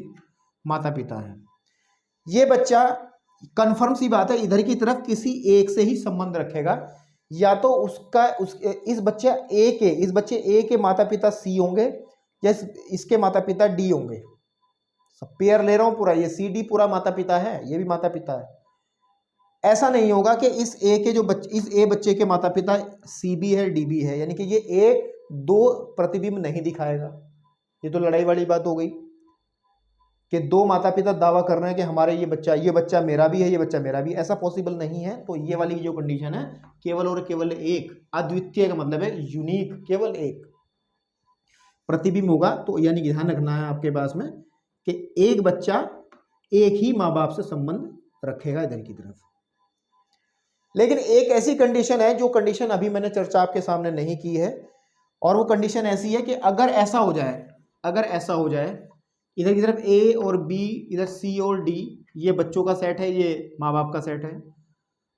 Speaker 1: माता पिता है, ये बच्चा कंफर्म सी बात है इधर की तरफ किसी एक से ही संबंध रखेगा। या तो इस बच्चे ए के माता पिता सी होंगे, या इसके माता पिता डी होंगे। सब पेयर ले रहा हूं पूरा, ये सी डी पूरा माता पिता है, ये भी माता पिता है। ऐसा नहीं होगा कि इस ए बच्चे के माता पिता सी बी है, डी बी है, यानी कि ये ए दो प्रतिबिंब नहीं दिखाएगा। ये तो लड़ाई वाली बात हो गई कि दो माता पिता दावा कर रहे हैं कि हमारे ये बच्चा मेरा भी है, ये बच्चा मेरा भी, ऐसा पॉसिबल नहीं है। तो ये वाली जो कंडीशन है, केवल और केवल एक, अद्वितीय का मतलब है यूनिक, केवल एक प्रतिबिंब होगा। तो यानी कि ध्यान रखना है आपके पास में कि एक बच्चा एक ही माँ बाप से संबंध रखेगा इधर की तरफ। लेकिन एक ऐसी कंडीशन है, जो कंडीशन अभी मैंने चर्चा आपके सामने नहीं की है, और वो कंडीशन ऐसी है कि अगर ऐसा हो जाए इधर की तरफ ए और बी, इधर सी और डी, ये बच्चों का सेट है, ये माँ बाप का सेट है।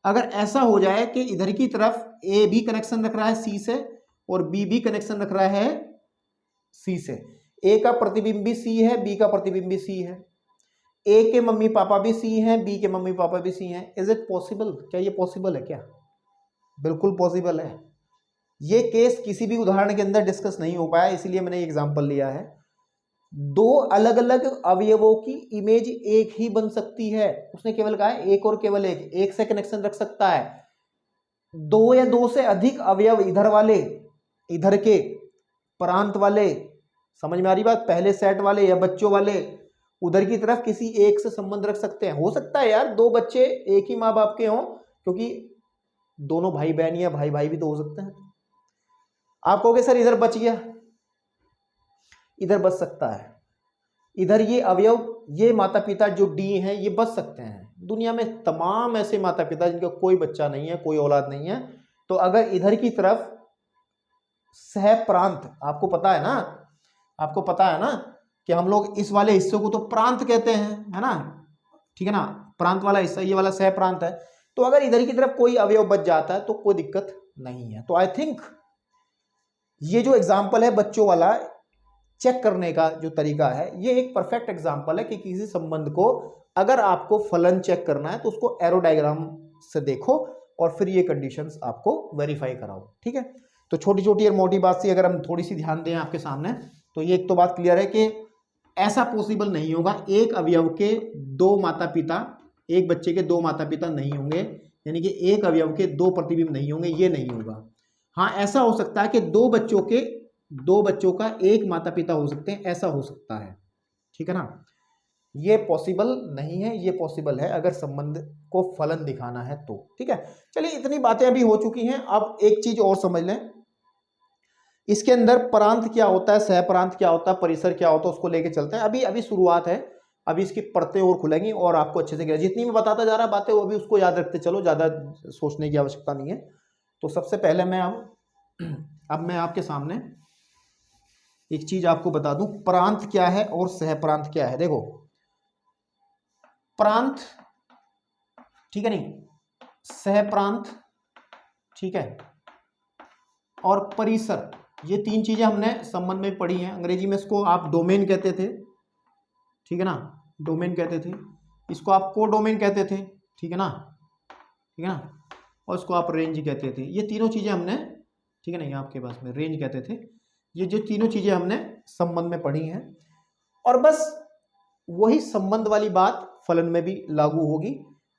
Speaker 1: अगर ऐसा हो जाए कि इधर की तरफ ए भी कनेक्शन रख रहा है सी से और बी भी कनेक्शन रख रहा है सी से, ए का प्रतिबिंब भी सी है, बी का प्रतिबिंब भी सी है, ए के मम्मी पापा भी सी हैं, बी के मम्मी पापा भी सी हैं, इज इट पॉसिबल? क्या ये पॉसिबल है? क्या बिल्कुल पॉसिबल है। ये केस किसी भी उदाहरण के अंदर डिस्कस नहीं हो पाया, इसीलिए मैंने एग्जांपल लिया है। दो अलग अलग अवयवों की इमेज एक ही बन सकती है, उसने केवल कहा है एक और केवल एक से कनेक्शन रख सकता है। दो या दो से अधिक अवयव, इधर वाले, इधर के प्रांत वाले, समझ में आ रही बात, पहले सेट वाले या बच्चों वाले उधर की तरफ किसी एक से संबंध रख सकते हैं। हो सकता है यार दो बच्चे एक ही माँ बाप के हों, क्योंकि दोनों भाई बहन या भाई भाई भी तो हो सकते हैं। आप कहोगे सर इधर बच गया, इधर बच सकता है, इधर ये अवयव, ये माता पिता जो डी हैं ये बच सकते हैं। दुनिया में तमाम ऐसे माता पिता जिनका कोई बच्चा नहीं है, कोई औलाद नहीं है। तो अगर इधर की तरफ सह प्रांत, आपको पता है ना कि हम लोग इस वाले हिस्से को तो प्रांत कहते हैं, है ना, ठीक है ना, प्रांत वाला हिस्सा, ये वाला सह प्रांत है। तो अगर इधर की तरफ कोई अवयव बच जाता है तो कोई दिक्कत नहीं है। तो आई थिंक ये जो एग्जाम्पल है बच्चों वाला चेक करने का जो तरीका है, ये एक परफेक्ट एग्जाम्पल है कि किसी संबंध को अगर आपको फलन चेक करना है तो उसको एरो डायग्राम से देखो और फिर ये कंडीशंस आपको वेरीफाई कराओ। ठीक है, तो छोटी छोटी और मोटी बात सी अगर हम थोड़ी सी ध्यान दें आपके सामने, तो ये एक तो बात क्लियर है कि ऐसा पॉसिबल नहीं होगा, एक अवयव के दो माता पिता, एक बच्चे के दो माता पिता नहीं होंगे, यानी कि एक अवयव के दो प्रतिबिंब नहीं होंगे, ये नहीं होगा। हाँ, ऐसा हो सकता है कि दो बच्चों का एक माता पिता हो सकते हैं, ऐसा हो सकता है। ठीक है ना, ये पॉसिबल नहीं है, ये पॉसिबल है अगर संबंध को फलन दिखाना है तो। ठीक है, चलिए इतनी बातें अभी हो चुकी हैं। अब एक चीज और समझ लें, इसके अंदर प्रांत क्या होता है, सहप्रांत क्या होता है, परिसर क्या होता है, उसको लेके चलते हैं। अभी शुरुआत है, अभी इसकी परतें और खुलेंगी और आपको अच्छे से, जितनी मैं बताता जा रहा बातें वो भी उसको याद रखते चलो, ज्यादा सोचने की आवश्यकता नहीं है। तो सबसे पहले अब मैं आपके सामने एक चीज आपको बता दूं, प्रांत क्या है और सहप्रांत क्या है। देखो, प्रांत, ठीक है नहीं, सहप्रांत, ठीक है, और परिसर, ये तीन चीजें हमने संबंध में पढ़ी हैं। अंग्रेजी में इसको आप डोमेन कहते थे, ठीक है ना, डोमेन कहते थे, इसको आप कोडोमेन कहते थे, ठीक है ना, ठीक है ना, और इसको आप रेंज कहते थे। ये तीनों चीजें हमने, ठीक है ना, ये आपके पास में रेंज कहते थे, ये जो तीनों चीजें हमने संबंध में पढ़ी हैं। और बस वही संबंध वाली बात फलन में भी लागू होगी।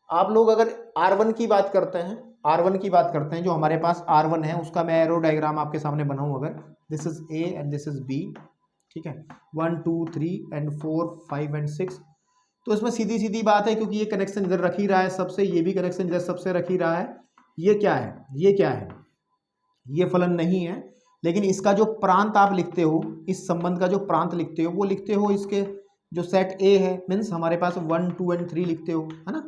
Speaker 1: आप लोग अगर R1 की बात करते हैं, R1 की बात करते हैं, जो हमारे पास R1 है उसका मैं एरो डायग्राम आपके सामने बनाऊं, अगर this is A and this is B, ठीक है, 1 2 3 एंड 4 5 एंड 6, तो इसमें सीधी सीधी बात है, क्योंकि ये कनेक्शन इधर रख ही रहा है सबसे, ये भी कनेक्शन इधर सबसे रख ही रहा है, ये क्या है, ये क्या है, ये फलन नहीं है। लेकिन इसका जो प्रांत आप लिखते हो, इस संबंध का जो प्रांत लिखते हो, वो लिखते हो इसके जो सेट ए है, मीन्स हमारे पास 1 2 एंड 3 लिखते हो, है ना,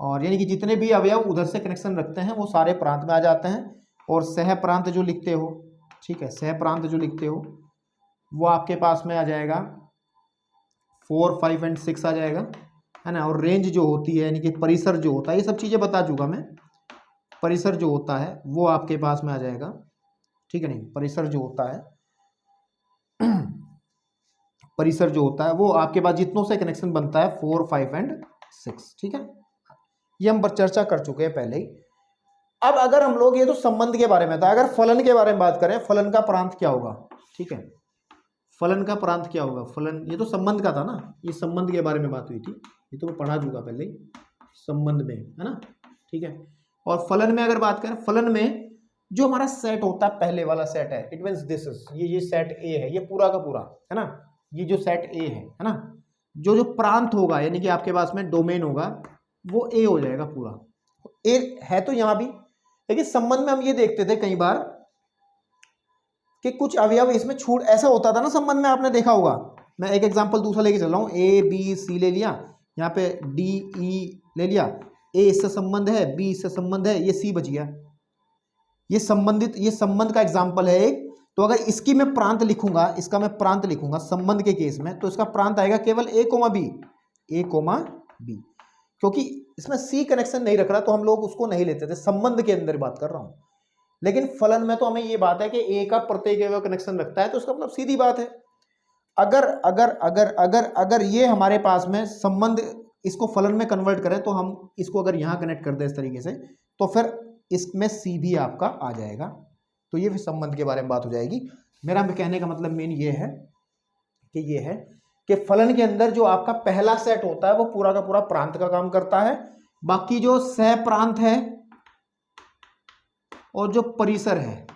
Speaker 1: और यानी कि जितने भी अवयव उधर से कनेक्शन रखते हैं वो सारे प्रांत में आ जाते हैं। और सह प्रांत जो लिखते हो, ठीक है, सह प्रांत जो लिखते हो वो आपके पास में आ जाएगा 4 5 एंड 6 आ जाएगा, है ना। और रेंज जो होती है, यानी कि परिसर जो होता है, ये सब चीज़ें बता चुका मैं, परिसर जो होता है वो आपके पास में आ जाएगा, ठीक है नहीं, परिसर जो होता है परिसर जो होता है वो आपके पास जितनों से कनेक्शन बनता है 4 5 एंड 6, ठीक है, ये हम चर्चा कर चुके हैं पहले ही। अब अगर हम लोग, ये तो संबंध के बारे में था, अगर फलन के बारे में बात करें, फलन का प्रांत क्या होगा, ठीक है, फलन का प्रांत क्या होगा, फलन, ये तो संबंध का था ना, ये संबंध के बारे में बात हुई थी, ये तो मैं पढ़ा चुका पहले ही, संबंध में, है ना, ठीक है। और फलन में अगर बात करें, फलन में जो हमारा सेट होता है, पहले वाला सेट है, इट मीन्स दिस इज, ये सेट ए है, ये पूरा का पूरा, है ना, ये जो सेट ए है ना, जो प्रांत होगा, यानी कि आपके पास में डोमेन होगा, वो ए हो जाएगा पूरा, ए है तो यहां भी। लेकिन संबंध में हम ये देखते थे कई बार कि कुछ अवयव इसमें छूट, ऐसा होता था ना संबंध में, आपने देखा होगा। मैं एक एग्जांपल दूसरा लेके चल रहा हूँ, ए बी सी ले लिया, यहाँ पे डी ई ले लिया, ए इससे संबंध है, बी इससे संबंध है, ये सी बच गया, ये संबंध का एग्जाम्पल है एक। तो अगर इसकी मैं प्रांत लिखूंगा, इसका मैं प्रांत लिखूंगा संबंध के केस में, तो इसका प्रांत आएगा केवल ए कोमा बी, ए कोमा बी, क्योंकि इसमें सी कनेक्शन नहीं रख रहा तो हम लोग उसको नहीं लेते थे, संबंध के अंदर बात कर रहा हूं। लेकिन फलन में तो हमें ये बात है कि ए का प्रत्येक अवयव कनेक्शन रखता है, तो उसका मतलब सीधी बात है, अगर अगर अगर अगर अगर ये हमारे पास में संबंध, इसको फलन में कन्वर्ट करें, तो हम इसको अगर यहां कनेक्ट कर दें इस तरीके से, तो फिर इसमें सी भी आपका आ जाएगा, तो ये फिर संबंध के बारे में बात हो जाएगी। मेरा कहने का मतलब मेन ये है कि फलन के अंदर जो आपका पहला सेट होता है वो पूरा का पूरा प्रांत का काम करता है, बाकी जो सह प्रांत है और जो परिसर है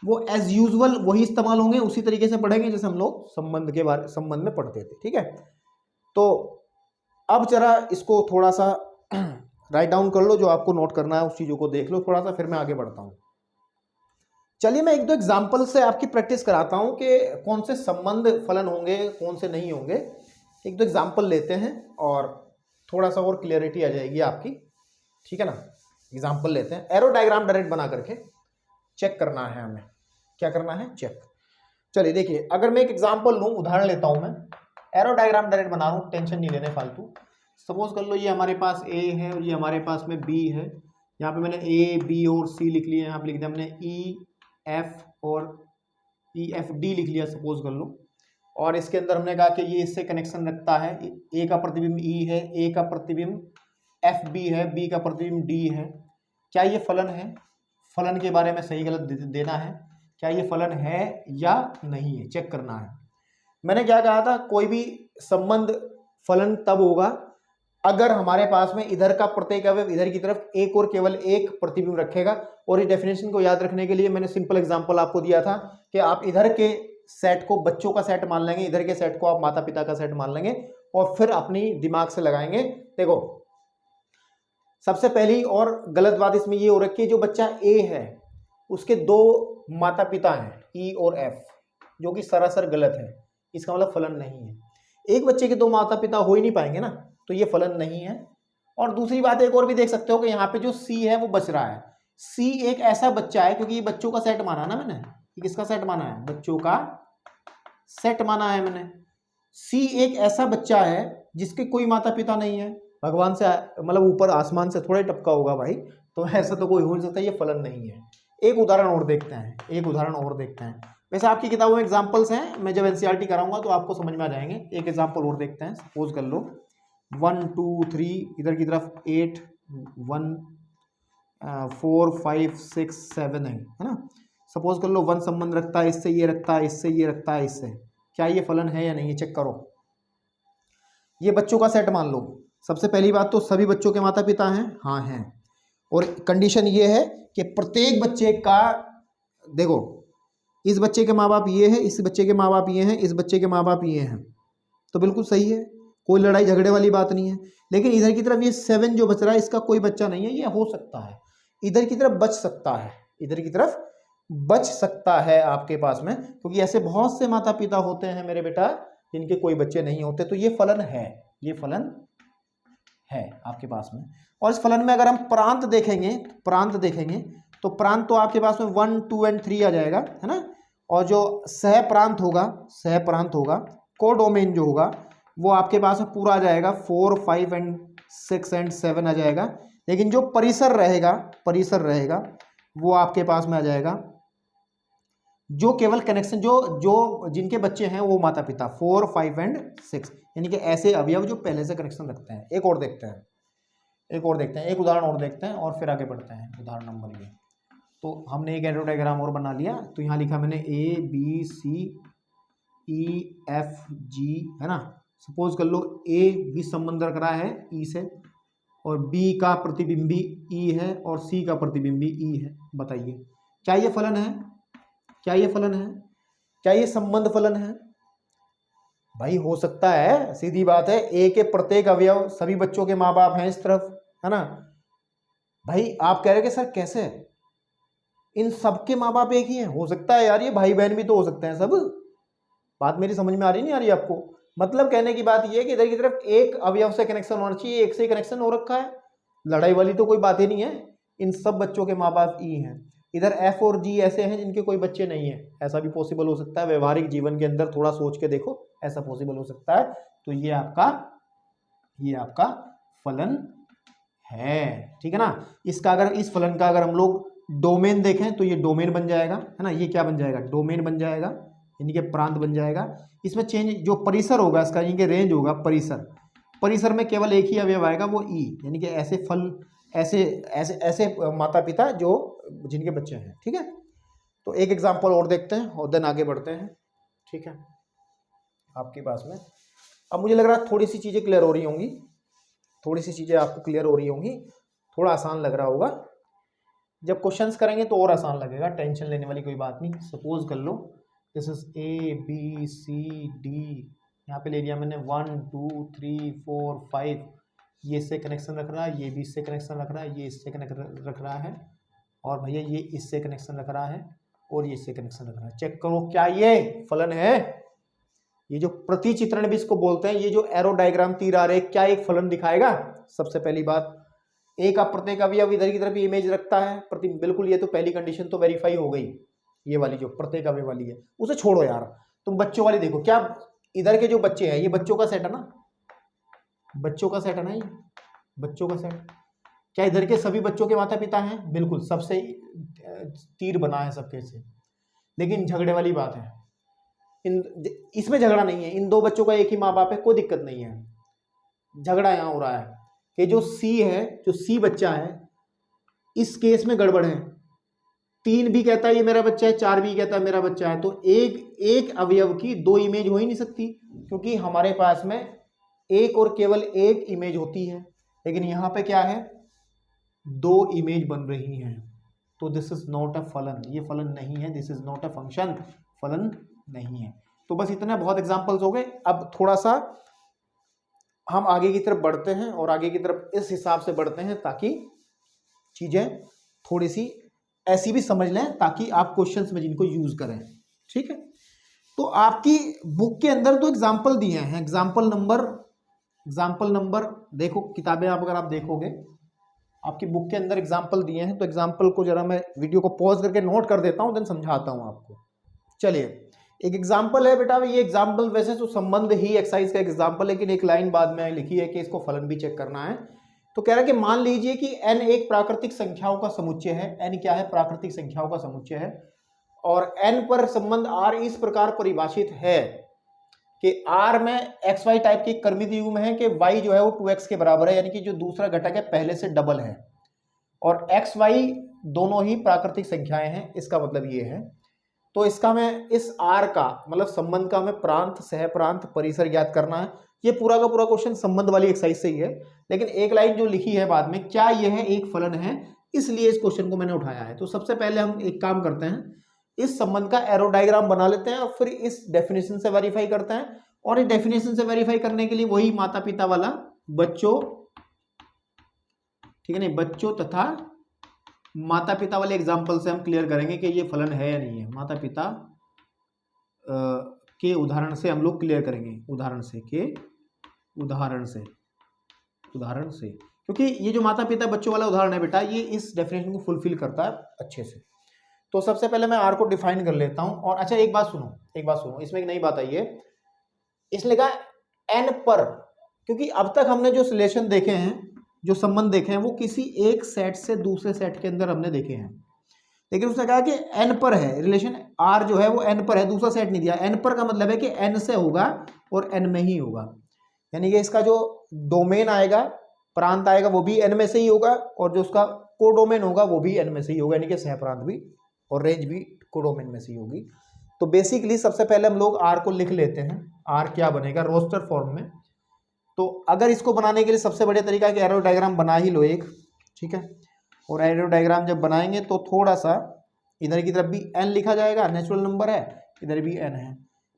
Speaker 1: वो एज यूजुअल वही इस्तेमाल होंगे, उसी तरीके से पढ़ेंगे जैसे हम लोग संबंध में पढ़ते थे, ठीक है। तो अब जरा इसको थोड़ा सा राइट डाउन कर लो, जो आपको नोट करना है उस चीजों को देख लो थोड़ा सा, फिर मैं आगे बढ़ता हूं। चलिए मैं एक दो एग्जाम्पल से आपकी प्रैक्टिस कराता हूं कि कौन से संबंध फलन होंगे, कौन से नहीं होंगे। एक दो एग्जाम्पल लेते हैं और थोड़ा सा और क्लियरिटी आ जाएगी आपकी, ठीक है ना। एग्जाम्पल लेते हैं, एरो डायग्राम डायरेक्ट बना करके चेक करना है हमें, क्या करना है, चेक। चलिए देखिए, अगर मैं एक एग्जाम्पल लूँ, उदाहरण लेता हूं मैं, एरो डायग्राम डायरेक्ट बना रहा हूँ, टेंशन नहीं लेने फालतू। सपोज कर लो ये हमारे पास ए है और ये हमारे पास में बी है, यहाँ पे मैंने ए बी और सी लिख लिया, यहाँ पे लिख दिया हमने ई एफ और ई एफ डी लिख लिया सपोज कर लो। और इसके अंदर हमने कहा कि ये इससे कनेक्शन रखता है, ए का प्रतिबिंब ई है, ए का प्रतिबिंब एफ बी है, बी का प्रतिबिंब डी है। क्या ये फलन है? फलन के बारे में सही गलत देना है, क्या ये फलन है या नहीं है, चेक करना है। मैंने क्या कहा था, कोई भी संबंध फलन तब होगा अगर हमारे पास में इधर का प्रत्येक अवयव इधर की तरफ एक और केवल एक प्रतिबिंब रखेगा। और इस डेफिनेशन को याद रखने के लिए मैंने सिंपल एग्जांपल आपको दिया था कि आप इधर के सेट को बच्चों का सेट मान लेंगे, इधर के सेट को आप माता पिता का सेट मान लेंगे और फिर अपनी दिमाग से लगाएंगे। देखो सबसे पहली और गलत बात इसमें ये हो रखी है, जो बच्चा ए है उसके दो माता पिता हैं ई और एफ, जो कि सरासर गलत है, इसका मतलब फलन नहीं है। एक बच्चे के दो माता पिता हो ही नहीं पाएंगे ना, तो ये फलन नहीं है। और दूसरी बात एक और भी देख सकते हो कि यहाँ पे जो सी है वो बच रहा है। सी एक ऐसा बच्चा है, क्योंकि ये बच्चों का सेट माना ना मैंने, ये किसका सेट माना है? बच्चों का सेट माना है मैंने। सी एक ऐसा बच्चा है जिसके कोई माता पिता नहीं है, भगवान से मतलब ऊपर आसमान से थोड़ा टपका होगा भाई, तो ऐसा तो कोई हो नहीं सकता, ये फलन नहीं है। एक उदाहरण और देखते हैं, एक उदाहरण और देखते हैं। वैसे आपकी किताबों में एग्जाम्पल्स हैं, मैं जब एनसीईआरटी कराऊंगा तो आपको समझ में आ जाएंगे। एक एग्जाम्पल और देखते हैं, सपोज कर लो 1 2 3 इधर की तरफ 8 1 4 5 6 7 है ना। सपोज कर लो 1 संबंध रखता है इससे, ये रखता है इससे, ये रखता है इससे। क्या ये फलन है या नहीं है, चेक करो। ये बच्चों का सेट मान लो। सबसे पहली बात तो सभी बच्चों के माता पिता हैं, हाँ हैं। और कंडीशन ये है कि प्रत्येक बच्चे का, देखो इस बच्चे के माँ बाप ये है, इस बच्चे के माँ बाप ये हैं, इस बच्चे के माँ बाप ये हैं, तो बिल्कुल सही है, कोई लड़ाई झगड़े वाली बात नहीं है। लेकिन इधर की तरफ ये 7 जो बच रहा है इसका कोई बच्चा नहीं है, ये हो सकता है इधर की तरफ बच सकता है, इधर की तरफ बच सकता है आपके पास में, क्योंकि ऐसे बहुत से माता पिता होते हैं मेरे बेटा जिनके कोई बच्चे नहीं होते, तो ये फलन है, ये फलन है आपके पास में। और इस फलन में अगर हम प्रांत देखेंगे, प्रांत देखेंगे तो प्रांत तो आपके पास में 1 2 और 3 आ जाएगा, है ना। और जो सह प्रांत होगा, सह प्रांत होगा, कोडोमेन जो होगा वो आपके पास में पूरा आ जाएगा, 4 5 और 6 और 7 आ जाएगा। लेकिन जो परिसर रहेगा, परिसर रहेगा वो आपके पास में आ जाएगा जो केवल कनेक्शन जो जिनके बच्चे हैं वो माता पिता 4 5 और 6, यानी कि ऐसे अवयव जो पहले से कनेक्शन रखते हैं। एक और देखते हैं, एक और देखते हैं, एक उदाहरण और देखते हैं और फिर आगे बढ़ते हैं। उदाहरण नंबर ये, तो हमने एक एरो डायग्राम और बना लिया। तो यहाँ लिखा मैंने ए बी सी ई एफ जी, है ना। सपोज कर लो ए भी संबंध रख रहा है ई से, और बी का प्रतिबिंबी ई है और सी का प्रतिबिंबी ई है। बताइए क्या ये फलन है, क्या ये फलन है, क्या ये संबंध फलन है? भाई हो सकता है, सीधी बात है। ए के प्रत्येक अवयव सभी बच्चों के माँ बाप हैं इस तरफ, है ना। भाई आप कह रहे कि सर कैसे, इन सबके माँ बाप एक ही हैं? हो सकता है यार, ये भाई बहन भी तो हो सकते हैं सब। बात मेरी समझ में आ रही नहीं आ रही आपको? मतलब कहने की बात ये है कि इधर की तरफ एक अवयव से कनेक्शन होना चाहिए, एक से कनेक्शन हो रखा है, लड़ाई वाली तो कोई बात ही नहीं है। इन सब बच्चों के माँ बाप ई हैं। इधर एफ और जी ऐसे हैं जिनके कोई बच्चे नहीं है, ऐसा भी पॉसिबल हो सकता है। व्यवहारिक जीवन के अंदर थोड़ा सोच के देखो, ऐसा पॉसिबल हो सकता है। तो ये आपका फलन है, ठीक है ना। इसका अगर इस फलन का अगर हम लोग डोमेन देखें तो ये डोमेन बन जाएगा, है ना। ये क्या बन जाएगा, डोमेन बन जाएगा, यानी कि प्रांत बन जाएगा। इसमें चेंज जो परिसर होगा इसका, यानी कि रेंज होगा, परिसर, परिसर में केवल एक ही अवयव आएगा, वो ई, यानी कि ऐसे फल, ऐसे ऐसे ऐसे माता पिता जो जिनके बच्चे हैं, ठीक है। तो एक एग्जांपल और देखते हैं और देन आगे बढ़ते हैं, ठीक है। आपके पास में अब मुझे लग रहा है थोड़ी सी चीज़ें क्लियर हो रही होंगी, थोड़ी सी चीज़ें आपको क्लियर हो रही होंगी, थोड़ा आसान लग रहा होगा। जब क्वेश्चंस करेंगे तो और आसान लगेगा, टेंशन लेने वाली कोई बात नहीं। सपोज कर लो this is A B C D, यहाँ पे ले लिया मैंने 1 2 3 4 5, ये इससे कनेक्शन रख रहा है, ये भी इससे कनेक्शन रख रहा है, ये इससे कनेक्शन रख रहा है, और भैया ये इससे कनेक्शन रख रहा है, और ये इससे कनेक्शन रख रहा है। चेक करो क्या ये फलन है? ये जो प्रतिचित्रण भी इसको बोलते हैं, ये जो एरो डायग्राम तीर आरेख, क्या एक फलन दिखाएगा? सबसे पहली बात, ए का प्रत्येक अवयव इधर की तरफ इमेज रखता है, प्रति, बिल्कुल, ये तो पहली कंडीशन तो वेरीफाई हो गई। ये वाली जो प्रत्येक अवयव वाली है उसे छोड़ो यार, तुम बच्चों वाली देखो। क्या इधर के जो बच्चे हैं ये बच्चों का सेट है ना, बच्चों का सेट है ना, ये बच्चों का सेट। क्या इधर के सभी बच्चों के माता पिता हैं? बिल्कुल, सबसे तीर बना है सबके से। लेकिन झगड़े वाली बात है, इसमें झगड़ा नहीं है, इन दो बच्चों का एक ही माँ बाप है, कोई दिक्कत नहीं है। झगड़ा यहाँ हो रहा है कि जो सी है, जो सी बच्चा है, इस केस में गड़बड़ है। 3 भी कहता है ये मेरा बच्चा है, 4 भी कहता है मेरा बच्चा है, तो एक अवयव की 2 इमेज हो ही नहीं सकती, क्योंकि हमारे पास में एक और केवल एक इमेज होती है। लेकिन यहाँ पे क्या है, 2 इमेज बन रही हैं, तो दिस इज नॉट अ फलन, ये फलन नहीं है, this is not a function, फलन नहीं है। तो बस इतना, बहुत एग्जांपल्स हो गए। अब थोड़ा सा हम आगे की तरफ बढ़ते हैं, और आगे की तरफ इस हिसाब से बढ़ते हैं ताकि चीजें थोड़ी सी ऐसी भी समझ लें, ताकि आप क्वेश्चंस में जिनको यूज करें। ठीक है, तो आपकी बुक के अंदर तो एग्जाम्पल दिए हैं, एग्जाम्पल नंबर देखो, किताबें आप अगर आप देखोगे, आपकी बुक के अंदर एग्जाम्पल दिए हैं, तो एग्जाम्पल को जरा मैं वीडियो को पॉज करके नोट कर देता हूं, देन समझाता हूं आपको। चलिए, एक एग्जाम्पल है बेटा, ये एग्जाम्पल वैसे तो संबंध ही एक्सरसाइज का एग्जाम्पल, लेकिन एक लाइन बाद में लिखी है कि इसको फलन भी चेक करना है। तो कह रहा है कि मान लीजिए कि n एक प्राकृतिक संख्याओं का समुच्चय है, n क्या है, प्राकृतिक संख्याओं का समुच्चय है, और n पर संबंध r इस प्रकार परिभाषित है कि r में xy टाइप की कर्मित युग्म है कि y जो है वो 2x के बराबर है, यानी कि जो दूसरा घटक है पहले से डबल है, और xy दोनों ही प्राकृतिक संख्याएं हैं, इसका मतलब ये है। तो इसका मैं इस r का मतलब संबंध का हमें प्रांत, सह प्रांत, परिसर ज्ञात करना है। ये पूरा का पूरा क्वेश्चन संबंध वाली एक्सरसाइज से ही है, लेकिन एक लाइन जो लिखी है बाद में, क्या यह एक फलन है, इसलिए इस क्वेश्चन को मैंने उठाया है। तो सबसे पहले हम एक काम करते हैं, इस संबंध का एरो डायग्राम बना लेते हैं, और फिर इस डेफिनेशन से वेरीफाई करते हैं। और इस डेफिनेशन से वेरीफाई करने के लिए वही माता पिता वाला, बच्चों, ठीक है नहीं, बच्चों तथा माता पिता वाले एग्जाम्पल से हम क्लियर करेंगे कि ये फलन है या नहीं है। माता पिता के उदाहरण से हम लोग क्लियर करेंगे, उदाहरण से, क्योंकि ये जो माता पिता बच्चों वाला उदाहरण है बेटा, ये इस डेफिनेशन को फुलफिल करता है अच्छे से। तो सबसे पहले मैं आर को डिफाइन कर लेता हूं। और अच्छा, एक बात सुनो, इसमें एक नई बात आई है, इसने कहा एन पर, क्योंकि अब तक हमने जो रिलेशन देखे हैं, जो संबंध देखे हैं, वो किसी एक सेट से दूसरे सेट के अंदर हमने देखे हैं, लेकिन उसने कहा कि एन पर है रिलेशन, आर जो है वो एन पर है, दूसरा सेट नहीं दिया। एन पर का मतलब है कि एन से होगा और एन में ही होगा, यानी कि इसका जो डोमेन आएगा, प्रांत आएगा, वो भी एन में से ही होगा, और जो उसका कोडोमेन होगा वो भी एन में से ही होगा, यानी कि सह प्रांत भी और रेंज भी कोडोमेन में से ही होगी। तो बेसिकली सबसे पहले हम लोग आर को लिख लेते हैं। आर क्या बनेगा, रोस्टर फॉर्म में। तो अगर इसको बनाने के लिए सबसे बढ़िया तरीका है कि एरो डायग्राम बना ही लो एक, ठीक है। और एरो डायग्राम जब बनाएंगे तो थोड़ा सा इधर की तरफ भी एन लिखा जाएगा, नेचुरल नंबर है, इधर भी एन है।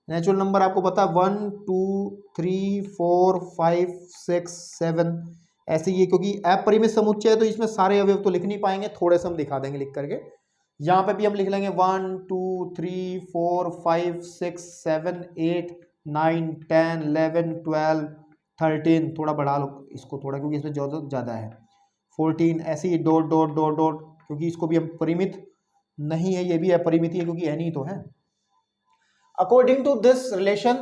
Speaker 1: नेचुरल नंबर आपको पता 1 2 3 4 5 6 7 ऐसे ही है, क्योंकि अपरिमित समुच्चय है तो इसमें सारे अवयव तो लिख नहीं पाएंगे, थोड़े से हम दिखा देंगे लिख करके। यहाँ पे भी हम लिख लेंगे 1 2 3 4 5 6 7 8 9 10 11 12 13, थोड़ा बढ़ा लो इसको थोड़ा, क्योंकि इसमें ज़्यादा है, 14, ऐसे ही डॉट डॉट डॉट डॉट, क्योंकि इसको भी हम परिमित नहीं है, ये भी अपरिमित है, क्योंकि एन ही तो है। अकॉर्डिंग टू दिस रिलेशन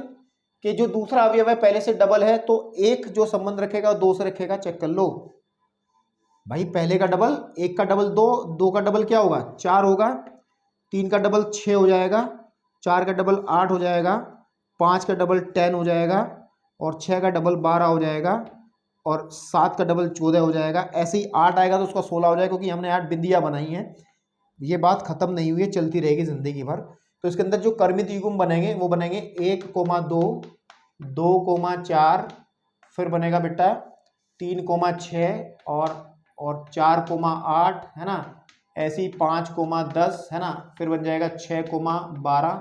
Speaker 1: कि जो दूसरा अवयव है पहले से डबल है, तो एक जो संबंध रखेगा दो से रखेगा, चेक कर लो भाई। पहले का डबल, एक का डबल दो, दो का डबल क्या होगा, 4 होगा, 3 का डबल 6 हो जाएगा, 4 का डबल 8 हो जाएगा, 5 का डबल 10 हो जाएगा, और 6 का डबल 12 हो जाएगा, और 7 का डबल 14 हो जाएगा। ऐसे ही 8 आएगा तो उसका 16 हो जाएगा, क्योंकि हमने 8 बिंदियाँ बनाई हैं। ये बात खत्म नहीं हुई है, चलती रहेगी जिंदगी भर। तो इसके अंदर जो कर्मित युग्म बनेंगे वो बनेंगे 1,2, 2,4, फिर बनेगा बेटा 3,6 और 4,8 है ना, ऐसे ही 5,10 है ना, फिर बन जाएगा 6,12,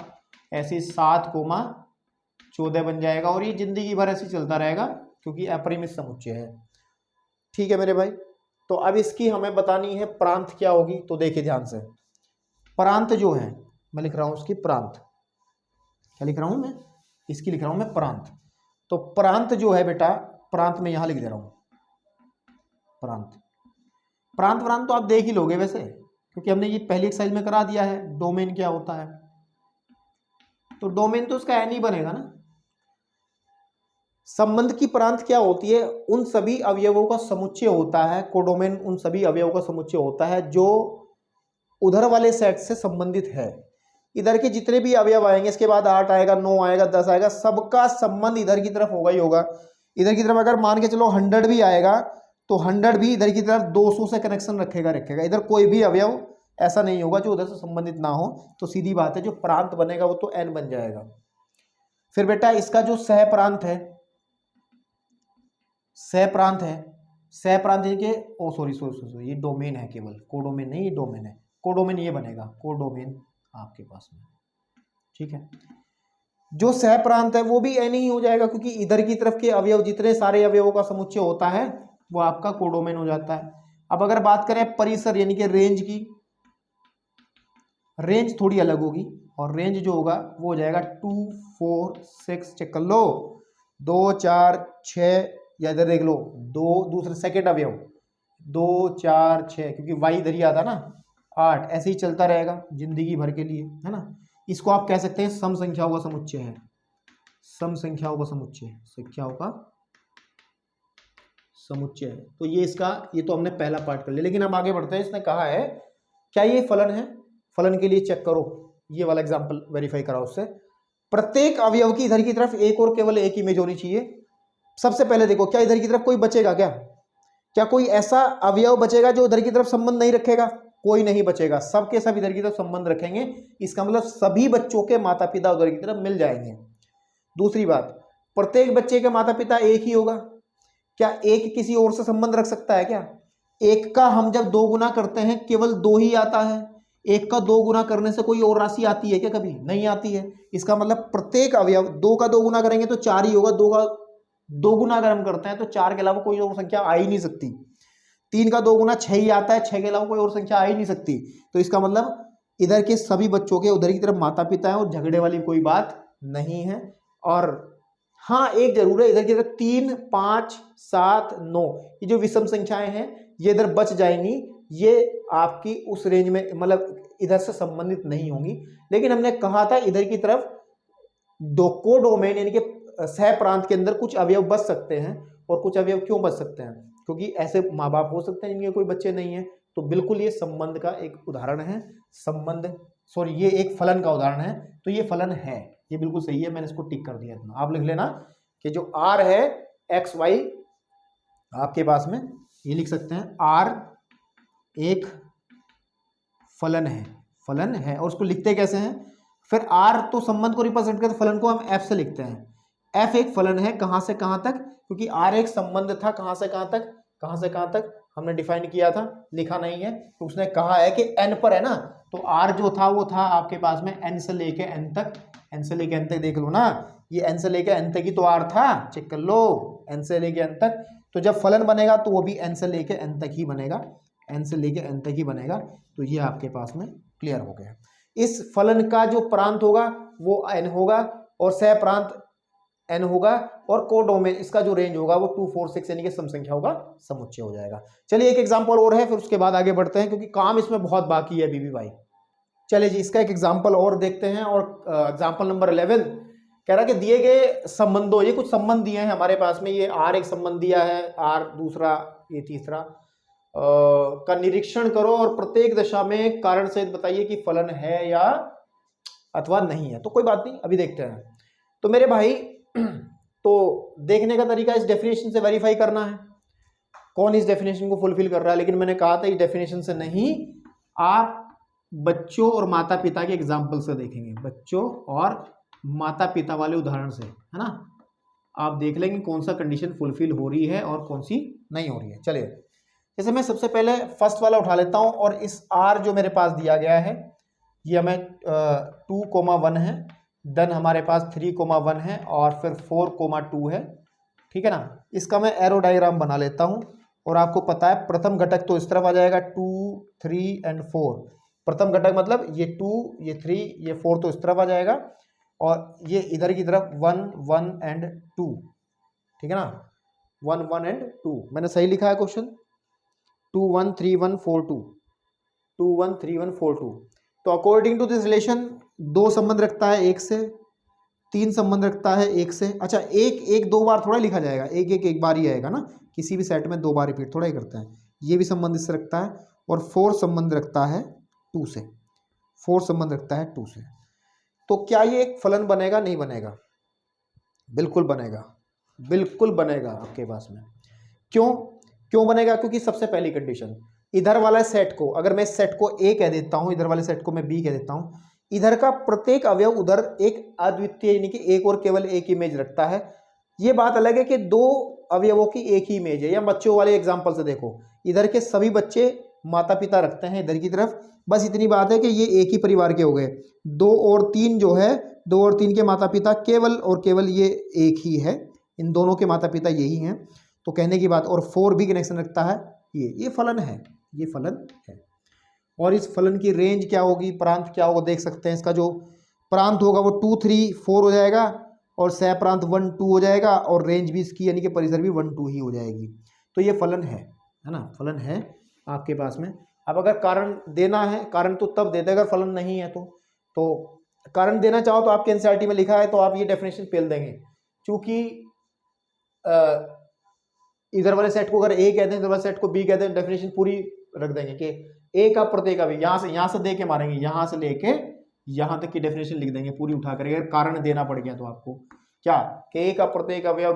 Speaker 1: ऐसे ही 7,14 बन जाएगा। और ये जिंदगी भर ऐसे चलता रहेगा, क्योंकि अपरिमित समुच्चय है। ठीक है मेरे भाई। तो अब इसकी हमें बतानी है प्रांत क्या होगी। तो देखिए ध्यान से, प्रांत जो है मैं लिख रहा हूं उसकी प्रांत, क्या लिख रहा हूं मैं, इसकी लिख रहा हूं मैं प्रांत। तो प्रांत जो है बेटा, प्रांत में यहां लिख दे रहा हूं प्रांत। प्रांत तो आप देख ही लोगे वैसे, क्योंकि हमने ये पहली एक्सरसाइज में करा दिया है, डोमेन क्या होता है। तो डोमेन तो उसका एन ही बनेगा ना, संबंध की प्रांत क्या होती है? उन सभी अवयवों का समुच्चय होता है, कोडोमेन उन सभी अवयवों का समुच्चय होता है जो उधर वाले सेट से संबंधित है। इधर के जितने भी अवयव आएंगे, इसके बाद 8 आएगा, 9 आएगा, 10 आएगा, सबका संबंध इधर की तरफ होगा ही होगा। इधर की तरफ अगर मान के चलो 100 भी आएगा तो 100 भी इधर की तरफ 200 से कनेक्शन रखेगा। इधर कोई भी अवयव ऐसा नहीं होगा जो उधर से संबंधित ना हो। तो सीधी बात है, जो प्रांत बनेगा वो तो n बन जाएगा। फिर बेटा इसका जो सह प्रांत है, सह प्रांत है, सह प्रांत के सॉरी ये डोमेन है, केवल कोडोमेन नहीं, ये डोमेन है। कोडोमेन ये बनेगा, कोडोमेन आपके पास में, ठीक है। जो सह प्रांत है वो भी n ही हो जाएगा, क्योंकि इधर की तरफ के अवयव जितने सारे अवयवों का समुच्चय होता है वो आपका कोडोमेन हो जाता है। अब अगर बात करें परिसर यानी कि रेंज की, रेंज थोड़ी अलग होगी और रेंज जो होगा वो हो जाएगा 2 4 6, चेक कर लो, 2 4 6, या इधर देख लो 2 दूसरे सेकेंड अवयव 2 4 6, क्योंकि वाई इधर ही आता ना 8, ऐसे ही चलता रहेगा जिंदगी भर के लिए, है ना। इसको आप कह सकते हैं सम संख्याओं का समुच्चय है, सम संख्याओं का समुच्चय, संख्याओं का समुच्चय है। तो ये इसका, ये तो हमने पहला पार्ट कर लिया। लेकिन अब आगे बढ़ते हैं। इसने कहा है क्या ये फलन है? फलन के लिए चेक करो, ये वाला एग्जांपल वेरीफाई कराओ उससे। प्रत्येक अवयव की इधर की तरफ एक और केवल एक इमेज होनी चाहिए। सबसे पहले देखो, क्या इधर की तरफ कोई बचेगा? क्या कोई ऐसा अवयव बचेगा जो उधर की तरफ संबंध नहीं रखेगा? कोई नहीं बचेगा, सबके सब इधर की तरफ संबंध रखेंगे। इसका मतलब सभी बच्चों के माता पिता उधर की तरफ मिल जाएंगे। दूसरी बात, प्रत्येक बच्चे के माता पिता एक ही होगा। क्या एक किसी और से संबंध रख सकता है? क्या एक का हम जब 2 गुना करते हैं केवल 2 ही आता है। एक का 2 गुना करने से कोई और राशि आती है क्या? कभी नहीं आती है। इसका मतलब प्रत्येक अवयव 2 का 2 गुना करेंगे तो 4 ही होगा। 2 का 2 गुना अगर हम करते हैं तो 4 के अलावा कोई और संख्या आ ही नहीं सकती। 3 का 2 गुना 6 ही आता है, 6 के अलावा कोई और संख्या आ ही नहीं सकती। तो इसका मतलब इधर के सभी बच्चों के उधर की तरफ माता पिता है और झगड़े वाली कोई बात नहीं है। और हाँ, एक जरूर है, इधर की तरफ 3 5 7 9 ये जो विषम संख्याएं हैं ये इधर बच जाएंगी। ये आपकी उस रेंज में, मतलब इधर से संबंधित नहीं होंगी। लेकिन हमने कहा था इधर की तरफ को डोमेन यानी कि सह प्रांत के अंदर कुछ अवयव बच सकते हैं। और कुछ अवयव क्यों बच सकते हैं? क्योंकि ऐसे माँ बाप हो सकते हैं जिनके कोई बच्चे नहीं है। तो बिल्कुल ये संबंध का एक उदाहरण है, ये एक फलन का उदाहरण है। तो ये फलन है, ये बिल्कुल सही है, मैंने इसको टिक कर दिया। इतना आप लिख लेना कि जो आर है एक्स वाई आपके पास में, ये लिख सकते हैं आर एक फलन है। और उसको लिखते कैसे हैं? फिर आर तो संबंध को रिप्रेजेंट करते, फलन को हम एफ से लिखते हैं। एफ एक फलन है, कहां से कहां तक? क्योंकि आर एक संबंध था, कहां से कहां तक हमने डिफाइन किया था, लिखा नहीं है। तो उसने कहा है कि एन पर है ना, तो आर जो था वो था आपके पास में एन से लेके एन तक, देख लो ना, ये एन से लेके एन तक ही तो आर था, चेक कर लो, एन से लेके एन तक। तो जब फलन बनेगा तो वो भी एन से लेके एन तक ही बनेगा, तो ये आपके पास में क्लियर हो गया। इस फलन का जो प्रांत होगा वो n होगा और सह प्रांत n होगा, और कोडोमेन इसका जो रेंज होगा वो 2 4 6 यानी कि सम संख्याओं का समुच्चय हो जाएगा। चलिए एक एग्जांपल और है, फिर उसके बाद आगे बढ़ते हैं, क्योंकि काम इसमें बहुत बाकी है बीबी भाई। चलिए जी, इसका एक एग्जांपल और देखते हैं। और एग्जांपल नंबर 11 कह रहा है कि दिए गए संबंधों, ये कुछ संबंध दिए हैं हमारे पास में, ये आर एक संबंध दिया है, आर दूसरा, ये तीसरा का निरीक्षण करो और प्रत्येक दशा में कारण सहित बताइए कि फलन है या अथवा नहीं है। तो कोई बात नहीं, अभी देखते हैं। तो मेरे भाई, तो देखने का तरीका इस डेफिनेशन से वेरीफाई करना है कौन इस डेफिनेशन को फुलफिल कर रहा है। लेकिन मैंने कहा था इस डेफिनेशन से नहीं, आप बच्चों और माता पिता के एग्जाम्पल से देखेंगे, बच्चों और माता पिता वाले उदाहरण से, है ना। आप देख लेंगे कौन सा कंडीशन फुलफिल हो रही है और कौन सी नहीं हो रही है। चलिए, जैसे मैं सबसे पहले फर्स्ट वाला उठा लेता हूं, और इस आर जो मेरे पास दिया गया है ये हमें 2,1 है, देन हमारे पास 3,1 है, और फिर 4,2 है, ठीक है ना। इसका मैं एरो डायग्राम बना लेता हूं। और आपको पता है प्रथम घटक तो इस तरफ आ जाएगा 2 3 एंड 4। प्रथम घटक मतलब ये 2 ये 3 ये 4 तो इस तरफ आ जाएगा, और ये इधर की तरफ 1 1 एंड 2, ठीक है ना, 1 1 एंड 2। मैंने सही लिखा है क्वेश्चन? 2 1 3 1 4 2, 2 1 3 1 4 2। तो अकॉर्डिंग टू दिस रिलेशन 2 संबंध रखता है 1 से, 3 संबंध रखता है 1 से। अच्छा, एक एक 2 बार थोड़ा लिखा जाएगा, एक बार ही आएगा ना, किसी भी सेट में 2 बार रिपीट थोड़ा ही करता है। ये भी संबंध इससे रखता है, और 4 संबंध रखता है 2 से, 4 संबंध रखता है 2 से। तो क्या ये एक फलन बनेगा? नहीं बनेगा, बिल्कुल बनेगा, बिल्कुल बनेगा आपके पास में। क्यों बनेगा? क्योंकि सबसे पहली कंडीशन, इधर वाला सेट को अगर मैं इस सेट को ए कह देता हूं, इधर वाले सेट को मैं बी कह देता हूं, इधर का प्रत्येक अवयव उधर एक अद्वितीय यानी कि एक और केवल एक इमेज रखता है। ये बात अलग है कि दो अवयवों की एक ही इमेज है, या बच्चों वाले एग्जांपल से देखो, इधर के सभी बच्चे माता पिता रखते हैं इधर की तरफ, बस इतनी बात है कि ये एक ही परिवार के हो गए। 2 और 3 जो है, 2 और 3 के माता पिता केवल और केवल ये एक ही है, इन दोनों के माता पिता यही हैं, तो कहने की बात। और 4 भी कनेक्शन रखता है, ये फलन है, ये फलन है। और इस फलन की रेंज क्या होगी, प्रांत क्या होगा, देख सकते हैं। इसका जो प्रांत होगा वो 2, 3, 4 हो जाएगा, और सह प्रांत 1, 2 हो जाएगा, और रेंज भी इसकी यानी कि परिसर भी 1, 2 ही हो जाएगी। तो ये फलन है ना, फलन है आपके पास में। अब अगर कारण देना है, कारण तो तब देते अगर फलन नहीं है तो कारण देना चाहो तो आपके एनसीईआरटी में लिखा है, तो आप ये डेफिनेशन पेल देंगे। क्योंकि इधर वाले सेट को अगर ए कहते हैं, इधर वाले सेट को बी कहते हैं, डेफिनेशन पूरी रख देंगे कि ए का प्रत्येक अवयव, यहां से दे के मारेंगे, यहां से लेके यहां तक की डेफिनेशन लिख देंगे पूरी उठा कर, अगर कारण देना पड़ गया तो आपको क्या कि ए का प्रत्येक अवयव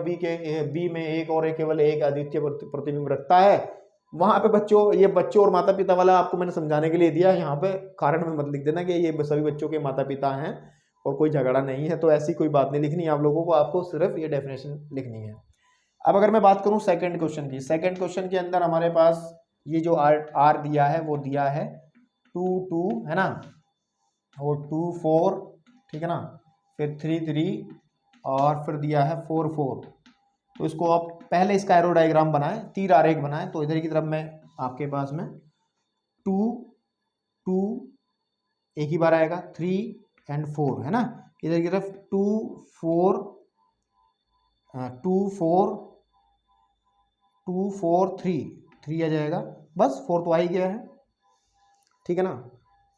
Speaker 1: बी में एक और केवल एक अद्वितीय प्रतिबिंब रखता है। वहां पे बच्चों और माता पिता वाला आपको मैंने समझाने के लिए दिया, यहाँ पे कारण में मत लिख देना कि ये सभी बच्चों के माता पिता हैं और कोई झगड़ा नहीं है, तो ऐसी कोई बात नहीं लिखनी है आप लोगों को, आपको सिर्फ ये डेफिनेशन लिखनी है। अब अगर मैं बात करूं सेकंड क्वेश्चन की, सेकंड क्वेश्चन के अंदर हमारे पास ये जो आर दिया है वो दिया है 2, 2 है ना, और 2, 4 ठीक है ना, फिर 3, 3 और फिर दिया है 4, 4। तो इसको आप पहले इसका एरो डायग्राम बनाएं, तीर आरेख बनाएं। तो इधर की तरफ में आपके पास में 2, 2 एक ही बार आएगा, 3 और 4 है ना, इधर की तरफ 2, 4 2, 4 2, 4 3 आ जाएगा, बस 4 तो आ ही गया है, ठीक है ना।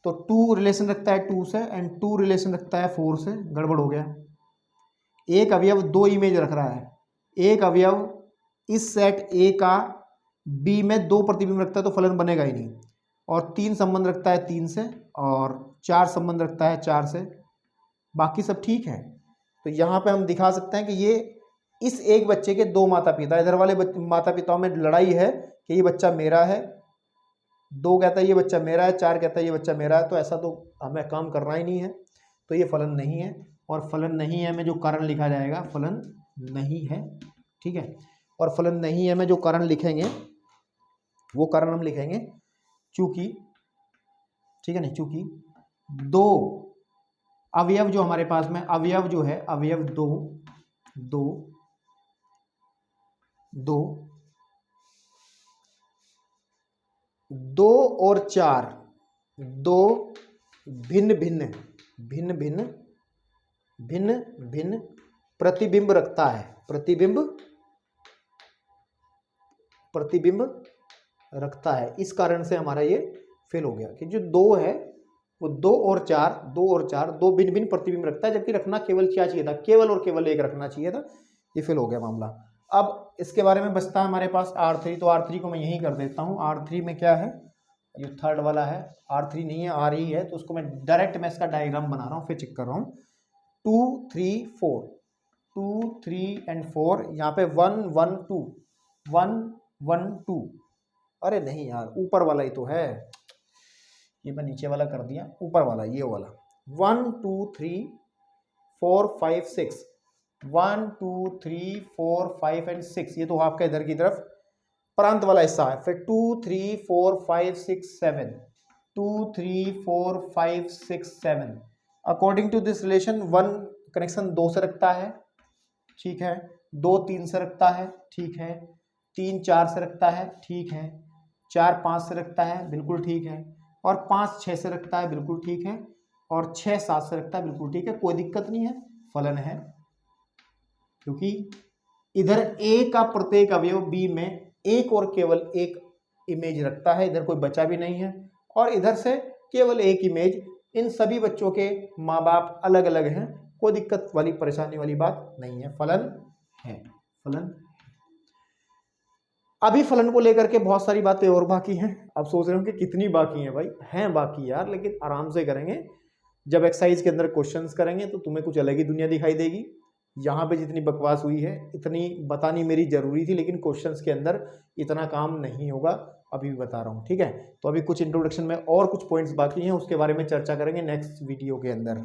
Speaker 1: तो 2 रिलेशन रखता है 2 से, एंड 2 रिलेशन रखता है 4 से, गड़बड़ हो गया। एक अवयव 2 इमेज रख रहा है, एक अवयव इस सेट ए का बी में 2 प्रतिबिंब रखता है तो फलन बनेगा ही नहीं। और 3 संबंध रखता है 3 से, और 4 संबंध रखता है 4 से, बाकी सब ठीक है। तो यहाँ पे हम दिखा सकते हैं कि ये इस एक बच्चे के 2 माता पिता, इधर वाले माता पिताओं में लड़ाई है कि ये बच्चा मेरा है, 2 कहता है ये बच्चा मेरा है, 4 कहता है ये बच्चा मेरा है, तो ऐसा तो हमें काम करना ही नहीं है, तो ये फलन नहीं है। और फलन नहीं है में जो कारण लिखा जाएगा फलन नहीं है, ठीक है। और फलन नहीं है में जो कारण लिखेंगे वो कारण हम लिखेंगे चूंकि, ठीक है ना, चूंकि 2 अवयव जो हमारे पास में अवयव जो है, अवयव 2 और 4 2 भिन्न भिन्न प्रतिबिंब रखता है, प्रतिबिंब रखता है। इस कारण से हमारा ये फेल हो गया कि जो 2 है वो 2 और 4 2 भिन्न भिन्न प्रतिबिंब रखता है, जबकि रखना केवल क्या चाहिए था, केवल और केवल एक रखना चाहिए था, ये फेल हो गया मामला। अब इसके बारे में बचता है हमारे पास R3, तो R3 को मैं यहीं कर देता हूँ। R3 में क्या है, ये थर्ड वाला है, R3 नहीं है R ही है, तो उसको मैं डायरेक्ट मैं इसका डायग्राम बना रहा हूँ, फिर चेक कर रहा हूँ। 2, 3, 4 2, 3 और 4, यहाँ पे 1, 1, 2 1, 1, 2, अरे नहीं यार, ऊपर वाला ही तो है, ये मैं नीचे वाला कर दिया, ऊपर वाला ये वाला 1, 2, 3, 4, 5, 6 1, 2, 3, 4, 5 और 6, ये तो आपका इधर की तरफ प्रांत वाला हिस्सा है। फिर 2, 3, 4, 5, 6, 7 2, 3, 4, 5, 6, 7 according to this relation 1 connection 2 से रखता है, ठीक है, 2 3 से रखता है, ठीक है, 3 4 से रखता है, ठीक है, 4 5 से रखता है, बिल्कुल ठीक है, और 5 6 से रखता है, बिल्कुल ठीक है, और 6 7 से रखता है, बिल्कुल ठीक है, कोई दिक्कत नहीं है, फलन है। क्योंकि इधर ए का प्रत्येक अवयव बी में एक और केवल एक इमेज रखता है, इधर कोई बचा भी नहीं है, और इधर से केवल एक इमेज, इन सभी बच्चों के माँ बाप अलग अलग हैं, कोई दिक्कत वाली परेशानी वाली बात नहीं है, फलन है, फलन। अभी फलन को लेकर के बहुत सारी बातें और बाकी हैं। आप सोच रहे हो कि कितनी बाकी हैं भाई, हैं बाकी यार, लेकिन आराम से करेंगे। जब एक्सरसाइज के अंदर क्वेश्चंस करेंगे तो तुम्हें कुछ अलग ही दुनिया दिखाई देगी। यहाँ पे जितनी बकवास हुई है इतनी बतानी मेरी जरूरी थी, लेकिन क्वेश्चंस के अंदर इतना काम नहीं होगा, अभी भी बता रहा हूँ, ठीक है। तो अभी कुछ इंट्रोडक्शन में और कुछ पॉइंट्स बाकी हैं, उसके बारे में चर्चा करेंगे नेक्स्ट वीडियो के अंदर।